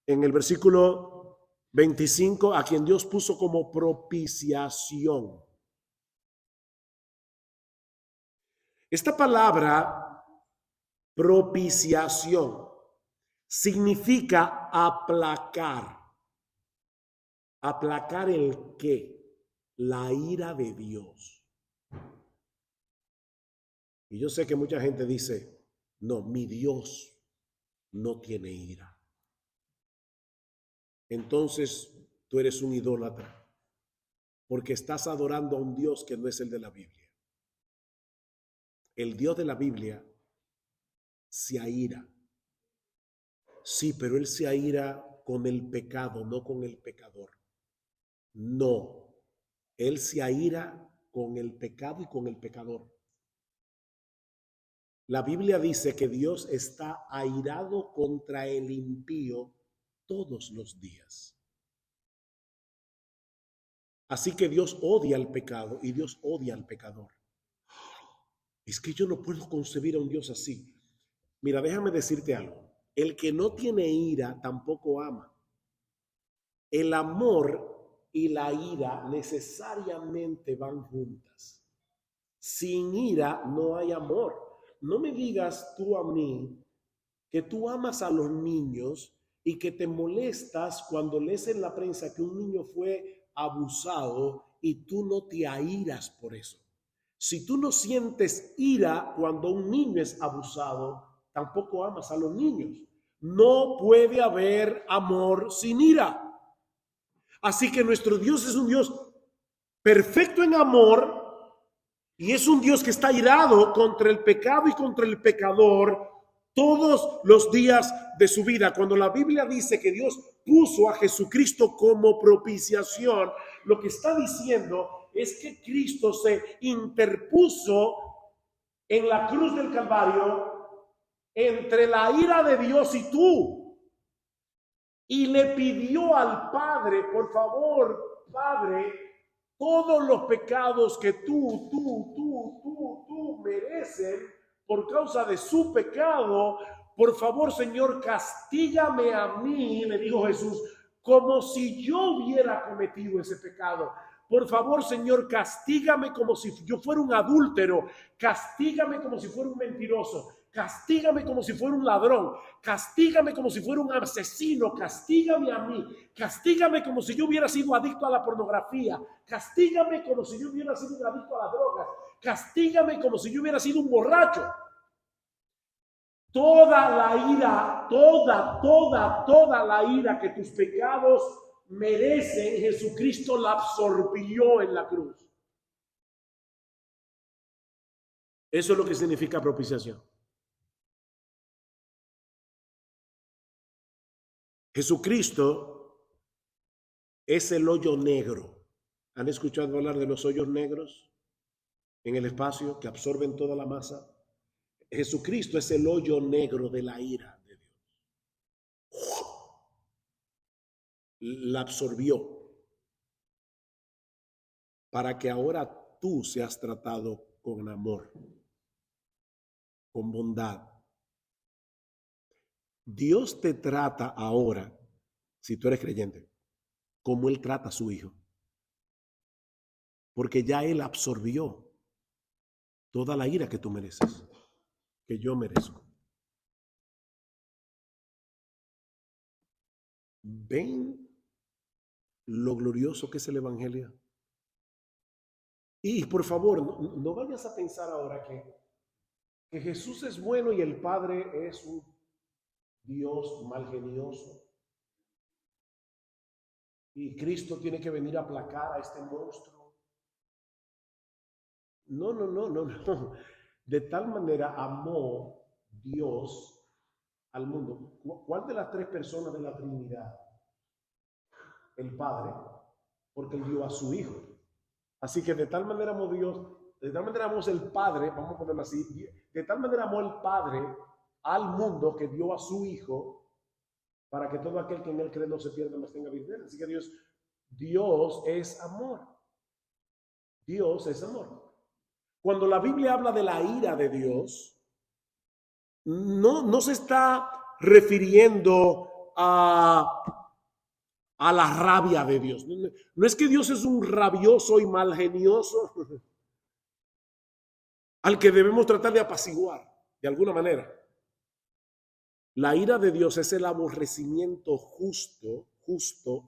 En el versículo 25, a quien Dios puso como propiciación. Esta palabra propiciación significa aplacar. ¿Aplacar el qué? La ira de Dios. Y yo sé que mucha gente dice, no, mi Dios no tiene ira. Entonces tú eres un idólatra, porque estás adorando a un Dios que no es el de la Biblia. El Dios de la Biblia se aira. Sí, pero Él se aira con el pecado, no con el pecador. No, Él se aira con el pecado y con el pecador. La Biblia dice que Dios está airado contra el impío todos los días. Así que Dios odia al pecado y Dios odia al pecador. Es que yo no puedo concebir a un Dios así. Mira, déjame decirte algo. El que no tiene ira tampoco ama. El amor y la ira necesariamente van juntas. Sin ira no hay amor. No me digas tú a mí que tú amas a los niños y que te molestas cuando lees en la prensa que un niño fue abusado y tú no te airas por eso. Si tú no sientes ira cuando un niño es abusado, tampoco amas a los niños. No puede haber amor sin ira. Así que nuestro Dios es un Dios perfecto en amor y es un Dios que está irado contra el pecado y contra el pecador todos los días de su vida. Cuando la Biblia dice que Dios puso a Jesucristo como propiciación, lo que está diciendo es que Cristo se interpuso en la cruz del Calvario entre la ira de Dios y tú, y le pidió al Padre, por favor, Padre, todos los pecados que tú merecen por causa de su pecado, por favor, Señor, castígame a mí, le dijo Jesús, como si yo hubiera cometido ese pecado. Por favor, Señor, castígame como si yo fuera un adúltero, castígame como si fuera un mentiroso, castígame como si fuera un ladrón, castígame como si fuera un asesino, castígame a mí, castígame como si yo hubiera sido adicto a la pornografía, castígame como si yo hubiera sido un adicto a las drogas, castígame como si yo hubiera sido un borracho. Toda la ira, toda la ira que tus pecados merecen, Jesucristo la absorbió en la cruz. Eso es lo que significa propiciación. Jesucristo es el hoyo negro. ¿Han escuchado hablar de los hoyos negros en el espacio que absorben toda la masa? Jesucristo es el hoyo negro de la ira de Dios. La absorbió para que ahora tú seas tratado con amor, con bondad. Dios te trata ahora, si tú eres creyente, como Él trata a su Hijo. Porque ya Él absorbió toda la ira que tú mereces, que yo merezco. ¿Ven lo glorioso que es el Evangelio? Y por favor, no vayas a pensar ahora que Jesús es bueno y el Padre es un Dios malgenioso. Y Cristo tiene que venir a aplacar a este monstruo. No, no, no, no, no. De tal manera amó Dios al mundo. ¿Cuál de las tres personas de la Trinidad? El Padre, porque él dio a su Hijo. Así que de tal manera amó Dios, de tal manera amó el Padre, vamos a ponerlo así, de tal manera amó el Padre al mundo que dio a su Hijo para que todo aquel que en él cree no se pierda, mas tenga vida. Así que Dios es amor. Dios es amor. Cuando la Biblia habla de la ira de Dios, no se está refiriendo a la rabia de Dios. No es que Dios es un rabioso y malgenioso al que debemos tratar de apaciguar de alguna manera. La ira de Dios es el aborrecimiento justo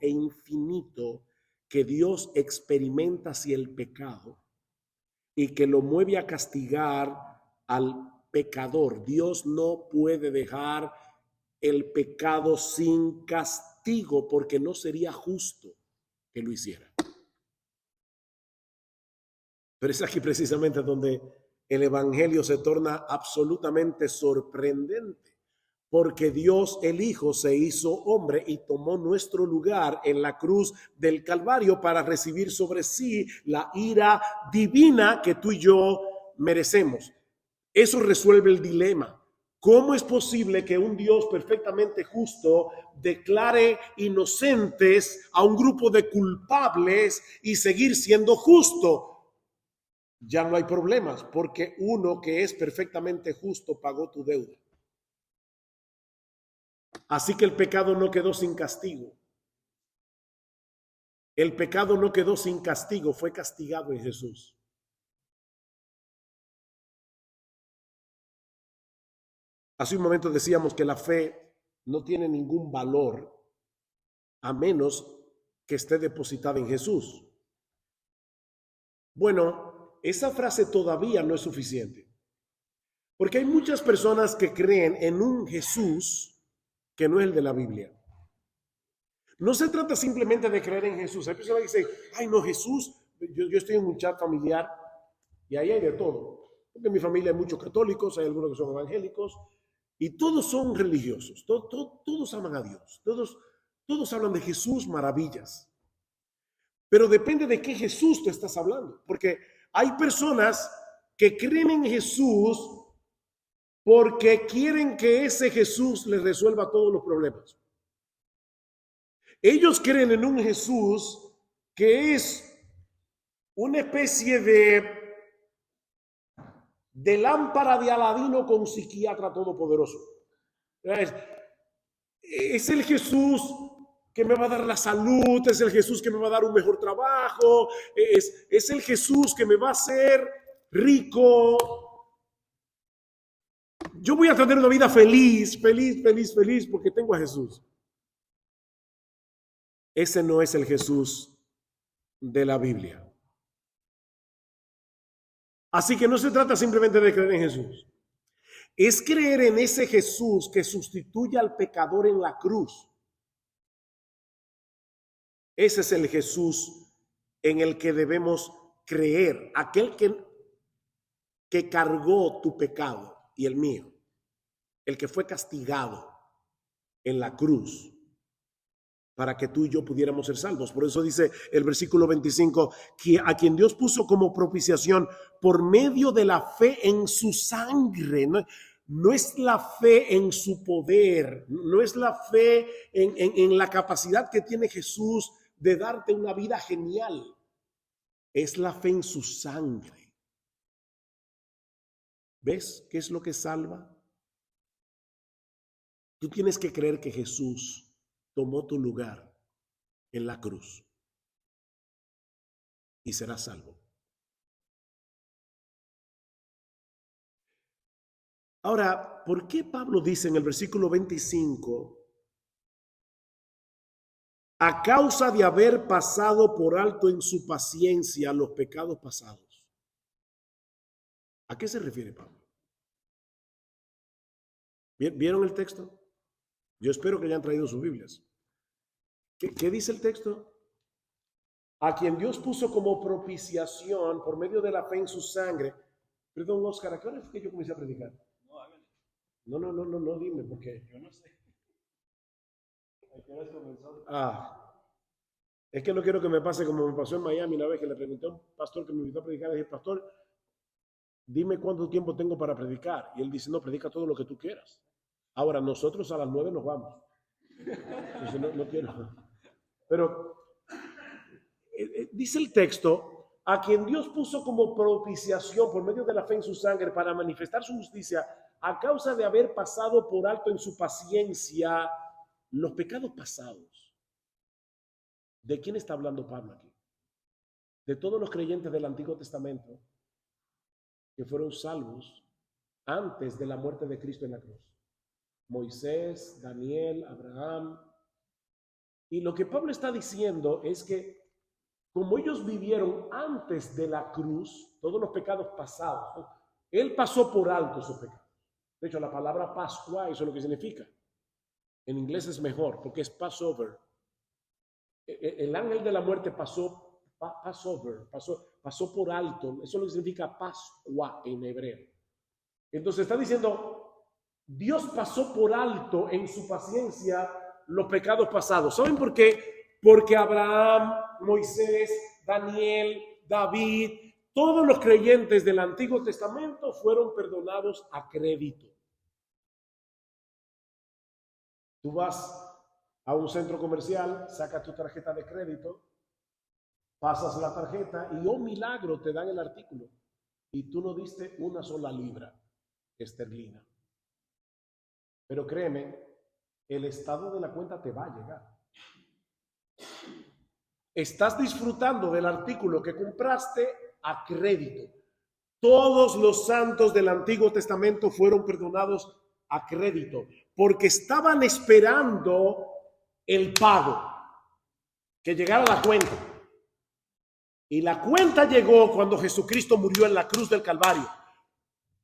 e infinito que Dios experimenta hacia el pecado y que lo mueve a castigar al pecador. Dios no puede dejar el pecado sin castigo porque no sería justo que lo hiciera. Pero es aquí precisamente donde el Evangelio se torna absolutamente sorprendente, porque Dios el Hijo se hizo hombre y tomó nuestro lugar en la cruz del Calvario para recibir sobre sí la ira divina que tú y yo merecemos. Eso resuelve el dilema. ¿Cómo es posible que un Dios perfectamente justo declare inocentes a un grupo de culpables y seguir siendo justo? Ya no hay problemas porque uno que es perfectamente justo pagó tu deuda. Así que el pecado no quedó sin castigo. El pecado no quedó sin castigo, fue castigado en Jesús. Hace un momento decíamos que la fe no tiene ningún valor a menos que esté depositada en Jesús. Bueno, esa frase todavía no es suficiente, porque hay muchas personas que creen en un Jesús que no es el de la Biblia. No se trata simplemente de creer en Jesús. Hay personas que dicen, ay no, Jesús, yo estoy en un chat familiar y ahí hay de todo. Porque en mi familia hay muchos católicos, hay algunos que son evangélicos y todos son religiosos, todos aman a Dios, todos hablan de Jesús, maravillas. Pero depende de qué Jesús te estás hablando, porque hay personas que creen en Jesús porque quieren que ese Jesús les resuelva todos los problemas. Ellos creen en un Jesús que es una especie de lámpara de Aladino con psiquiatra todopoderoso. Es el Jesús que me va a dar la salud, es el Jesús que me va a dar un mejor trabajo, es el Jesús que me va a hacer rico. Yo voy a tener una vida feliz porque tengo a Jesús. Ese no es el Jesús de la Biblia. Así que no se trata simplemente de creer en Jesús. Es creer en ese Jesús que sustituye al pecador en la cruz. Ese es el Jesús en el que debemos creer. Aquel que cargó tu pecado y el mío. El que fue castigado en la cruz para que tú y yo pudiéramos ser salvos. Por eso dice el versículo 25, que a quien Dios puso como propiciación por medio de la fe en su sangre. No es la fe en su poder, no es la fe en la capacidad que tiene Jesús de darte una vida genial. Es la fe en su sangre. ¿Ves qué es lo que salva? Tú tienes que creer que Jesús tomó tu lugar en la cruz y serás salvo. Ahora, ¿por qué Pablo dice en el versículo 25 a causa de haber pasado por alto en su paciencia los pecados pasados. ¿A qué se refiere Pablo? ¿Vieron el texto? Yo espero que hayan traído sus Biblias. ¿Qué dice el texto? A quien Dios puso como propiciación por medio de la fe en su sangre. Perdón, Oscar, ¿a qué hora fue que yo comencé a predicar? No, dime, porque yo no sé. ¿A qué hora comenzó? Es que no quiero que me pase como me pasó en Miami una vez que le pregunté a un pastor que me invitó a predicar. Le dije, pastor, dime cuánto tiempo tengo para predicar. Y él dice, no, predica todo lo que tú quieras. Ahora, nosotros a las 9 nos vamos. Entonces, no quiero. Pero dice el texto, a quien Dios puso como propiciación por medio de la fe en su sangre para manifestar su justicia a causa de haber pasado por alto en su paciencia los pecados pasados. ¿De quién está hablando Pablo aquí? De todos los creyentes del Antiguo Testamento que fueron salvos antes de la muerte de Cristo en la cruz. Moisés, Daniel, Abraham. Y lo que Pablo está diciendo es que como ellos vivieron antes de la cruz, todos los pecados pasados, ¿no? Él pasó por alto esos pecados. De hecho, la palabra Pascua, eso es lo que significa. En inglés es mejor, porque es Passover. El ángel de la muerte pasó por alto. Eso es lo que significa Pascua en hebreo. Entonces está diciendo, Dios pasó por alto en su paciencia los pecados pasados. ¿Saben por qué? Porque Abraham, Moisés, Daniel, David, todos los creyentes del Antiguo Testamento fueron perdonados a crédito. Tú vas a un centro comercial, sacas tu tarjeta de crédito, pasas la tarjeta y, oh milagro, te dan el artículo. Y tú no diste una sola libra esterlina. Pero créeme, el estado de la cuenta te va a llegar. Estás disfrutando del artículo que compraste a crédito. Todos los santos del Antiguo Testamento fueron perdonados a crédito porque estaban esperando el pago, que llegara la cuenta. Y la cuenta llegó cuando Jesucristo murió en la cruz del Calvario.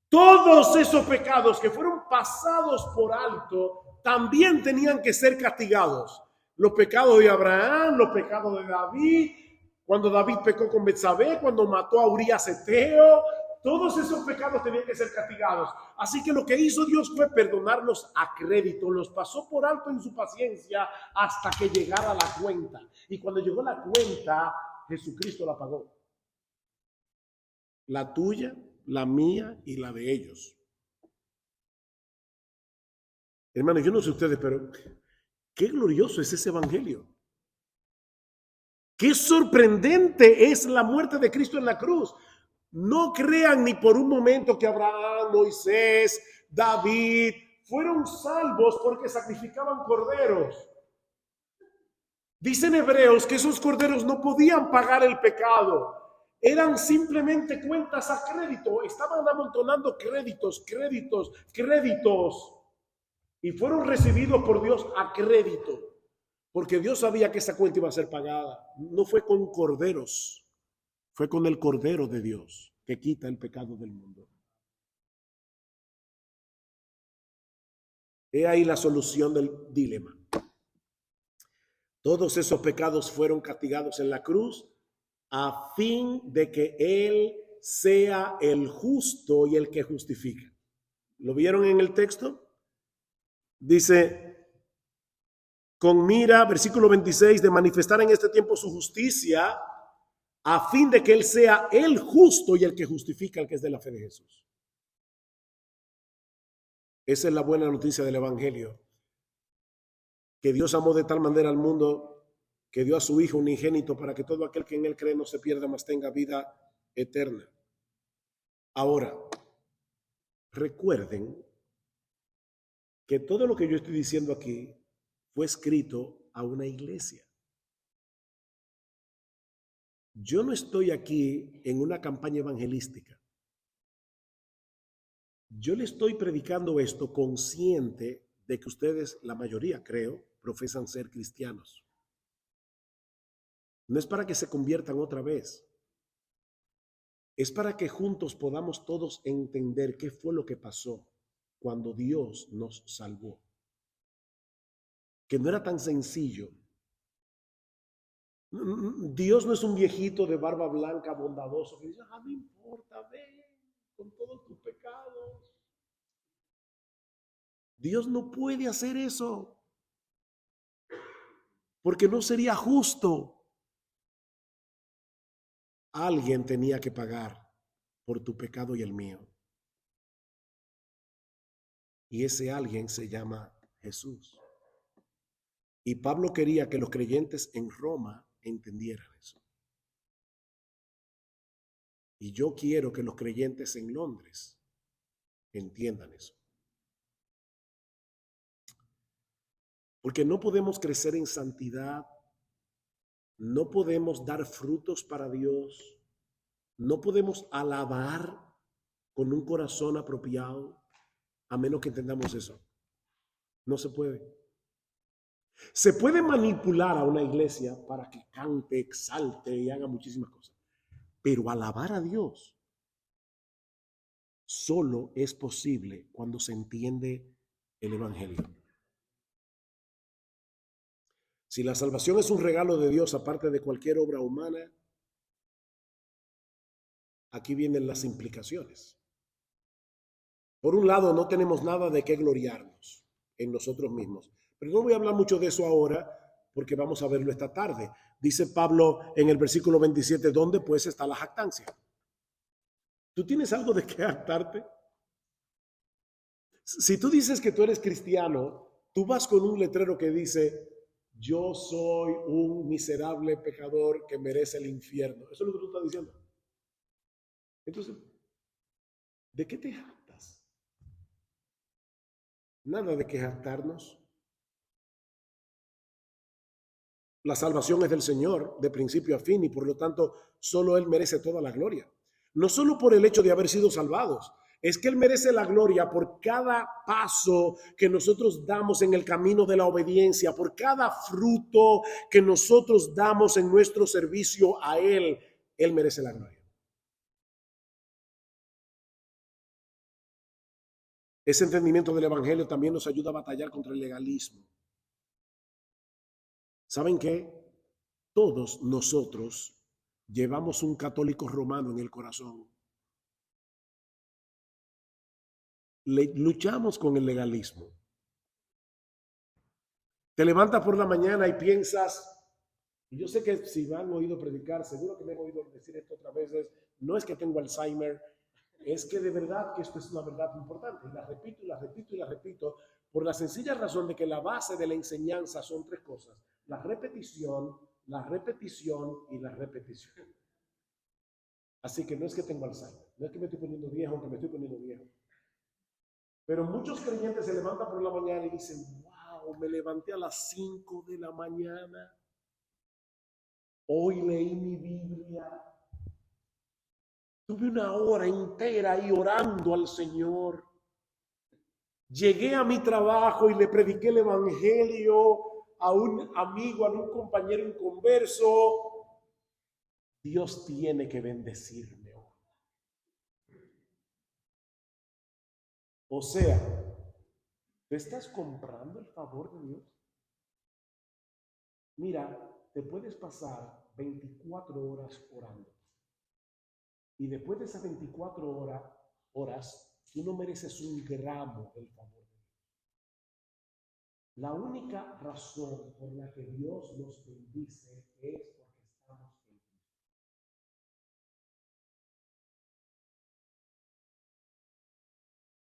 Todos esos pecados que fueron pasados por alto también tenían que ser castigados. Los pecados de Abraham, los pecados de David, cuando David pecó con Betsabé, cuando mató a Urías Eteo, todos esos pecados tenían que ser castigados. Así que lo que hizo Dios fue perdonarlos a crédito, los pasó por alto en su paciencia hasta que llegara la cuenta. Y cuando llegó la cuenta, Jesucristo la pagó. La tuya, la mía y la de ellos. Hermanos, yo no sé ustedes, pero qué glorioso es ese evangelio. Qué sorprendente es la muerte de Cristo en la cruz. No crean ni por un momento que Abraham, Moisés, David fueron salvos porque sacrificaban corderos. Dicen Hebreos que esos corderos no podían pagar el pecado. Eran simplemente cuentas a crédito. Estaban amontonando créditos. Y fueron recibidos por Dios a crédito. Porque Dios sabía que esa cuenta iba a ser pagada. No fue con corderos. Fue con el Cordero de Dios que quita el pecado del mundo. He ahí la solución del dilema. Todos esos pecados fueron castigados en la cruz a fin de que Él sea el justo y el que justifica. ¿Lo vieron en el texto? Dice, con mira, versículo 26, de manifestar en este tiempo su justicia, a fin de que Él sea el justo y el que justifica, el que es de la fe de Jesús. Esa es la buena noticia del Evangelio. Que Dios amó de tal manera al mundo que dio a su Hijo unigénito para que todo aquel que en Él cree no se pierda, mas tenga vida eterna. Ahora, recuerden que todo lo que yo estoy diciendo aquí fue escrito a una iglesia. Yo no estoy aquí en una campaña evangelística. Yo le estoy predicando esto consciente de que ustedes, la mayoría creo, profesan ser cristianos. No es para que se conviertan otra vez. Es para que juntos podamos todos entender qué fue lo que pasó cuando Dios nos salvó. Que no era tan sencillo. Dios no es un viejito de barba blanca bondadoso que dice, no importa, ven con todos tus pecados. Dios no puede hacer eso, porque no sería justo. Alguien tenía que pagar por tu pecado y el mío. Y ese alguien se llama Jesús. Y Pablo quería que los creyentes en Roma entendieran eso. Y yo quiero que los creyentes en Londres entiendan eso. Porque no podemos crecer en santidad, no podemos dar frutos para Dios, no podemos alabar con un corazón apropiado, a menos que entendamos eso. No se puede. Se puede manipular a una iglesia para que cante, exalte y haga muchísimas cosas. Pero alabar a Dios solo es posible cuando se entiende el evangelio. Si la salvación es un regalo de Dios aparte de cualquier obra humana, aquí vienen las implicaciones. Por un lado, no tenemos nada de qué gloriarnos en nosotros mismos. Pero no voy a hablar mucho de eso ahora porque vamos a verlo esta tarde. Dice Pablo en el versículo 27, ¿dónde pues está la jactancia? ¿Tú tienes algo de qué jactarte? Si tú dices que tú eres cristiano, tú vas con un letrero que dice, yo soy un miserable pecador que merece el infierno. Eso es lo que tú estás diciendo. Entonces, ¿de qué te jactas? Nada de qué jactarnos. La salvación es del Señor de principio a fin y por lo tanto solo Él merece toda la gloria. No solo por el hecho de haber sido salvados, es que Él merece la gloria por cada paso que nosotros damos en el camino de la obediencia, por cada fruto que nosotros damos en nuestro servicio a Él. Él merece la gloria. Ese entendimiento del evangelio también nos ayuda a batallar contra el legalismo. ¿Saben qué? Todos nosotros llevamos un católico romano en el corazón. Luchamos con el legalismo. Te levantas por la mañana y piensas, y yo sé que si me han oído predicar, seguro que me han oído decir esto otras veces, no es que tengo Alzheimer, es que de verdad que esto es una verdad importante. Y la repito y la repito y la repito, por la sencilla razón de que la base de la enseñanza son tres cosas: la repetición y la repetición. Así que no es que tengo Alzheimer, no es que me estoy poniendo viejo, aunque me estoy poniendo viejo. Pero muchos creyentes se levantan por la mañana y dicen, wow, me levanté a las 5 de la mañana, hoy leí mi Biblia, tuve una hora entera ahí orando al Señor, llegué a mi trabajo y le prediqué el evangelio a un amigo, a un compañero inconverso. Dios tiene que bendecirme. O sea, ¿te estás comprando el favor de Dios? Mira, te puedes pasar 24 horas orando. Y después de esas 24 horas, tú no mereces un gramo del favor de Dios. La única razón por la que Dios nos bendice es porque estamos en Cristo.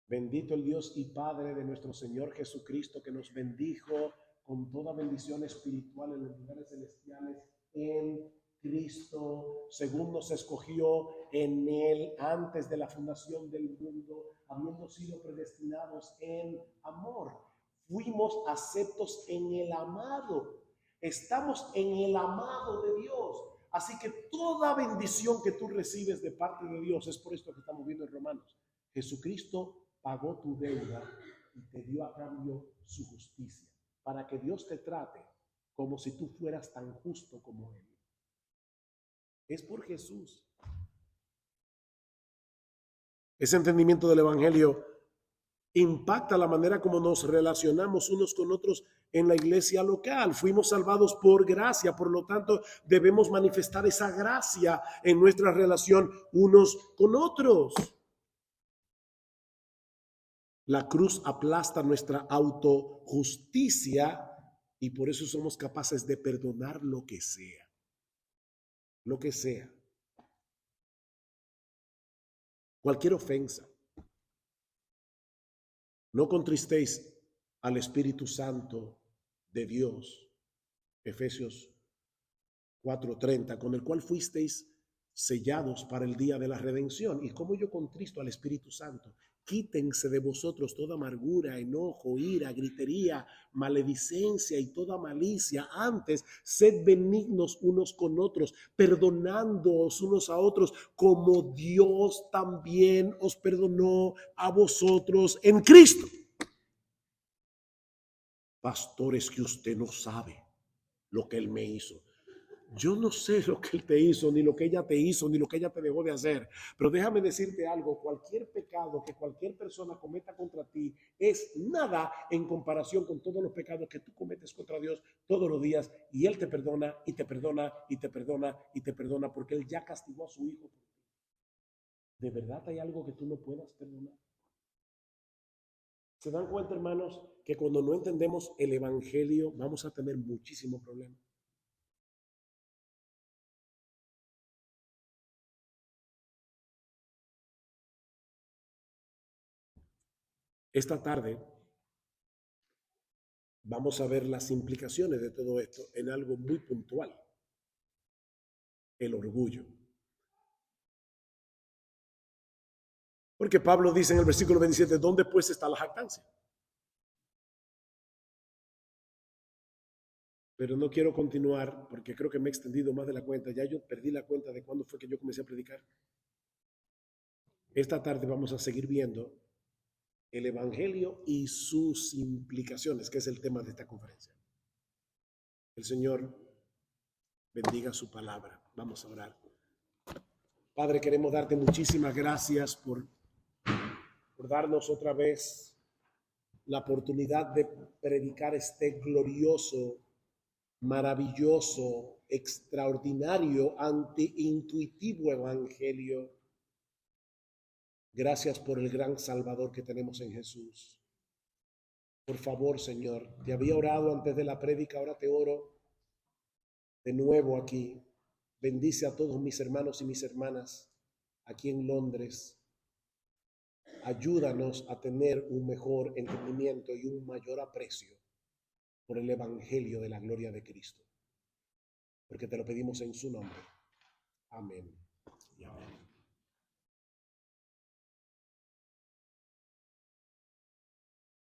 Bendito el Dios y Padre de nuestro Señor Jesucristo, que nos bendijo con toda bendición espiritual en los lugares celestiales en Cristo, según nos escogió en Él antes de la fundación del mundo, habiendo sido predestinados en amor. Fuimos aceptos en el amado. Estamos en el amado de Dios. Así que toda bendición que tú recibes de parte de Dios, es por esto que estamos viendo en Romanos. Jesucristo pagó tu deuda y te dio a cambio su justicia, para que Dios te trate como si tú fueras tan justo como Él. Es por Jesús. Ese entendimiento del Evangelio impacta la manera como nos relacionamos unos con otros en la iglesia local. Fuimos salvados por gracia, por lo tanto debemos manifestar esa gracia en nuestra relación unos con otros. La cruz aplasta nuestra autojusticia y por eso somos capaces de perdonar lo que sea. Lo que sea. Cualquier ofensa. No contristéis al Espíritu Santo de Dios. Efesios 4:30, con el cual fuisteis sellados para el día de la redención. ¿Y cómo yo contristo al Espíritu Santo? Quítense de vosotros toda amargura, enojo, ira, gritería, maledicencia y toda malicia. Antes, sed benignos unos con otros, perdonándoos unos a otros, como Dios también os perdonó a vosotros en Cristo. Pastores, que usted no sabe lo que Él me hizo. Yo no sé lo que Él te hizo, ni lo que ella te hizo, ni lo que ella te dejó de hacer. Pero déjame decirte algo, cualquier pecado que cualquier persona cometa contra ti es nada en comparación con todos los pecados que tú cometes contra Dios todos los días. Y Él te perdona, y te perdona, y te perdona, y te perdona, porque Él ya castigó a su Hijo. ¿De verdad hay algo que tú no puedas perdonar? ¿Se dan cuenta, hermanos, que cuando no entendemos el Evangelio vamos a tener muchísimos problemas? Esta tarde vamos a ver las implicaciones de todo esto en algo muy puntual: el orgullo. Porque Pablo dice en el versículo 27, ¿dónde pues está la jactancia? Pero no quiero continuar porque creo que me he extendido más de la cuenta. Ya yo perdí la cuenta de cuándo fue que yo comencé a predicar. Esta tarde vamos a seguir viendo el Evangelio y sus implicaciones, que es el tema de esta conferencia. El Señor bendiga su palabra. Vamos a orar. Padre, queremos darte muchísimas gracias por darnos otra vez la oportunidad de predicar este glorioso, maravilloso, extraordinario, antiintuitivo evangelio. Gracias por el gran Salvador que tenemos en Jesús. Por favor, Señor, te había orado antes de la prédica, ahora te oro de nuevo aquí. Bendice a todos mis hermanos y mis hermanas aquí en Londres. Ayúdanos a tener un mejor entendimiento y un mayor aprecio por el Evangelio de la gloria de Cristo. Porque te lo pedimos en su nombre. Amén y amén.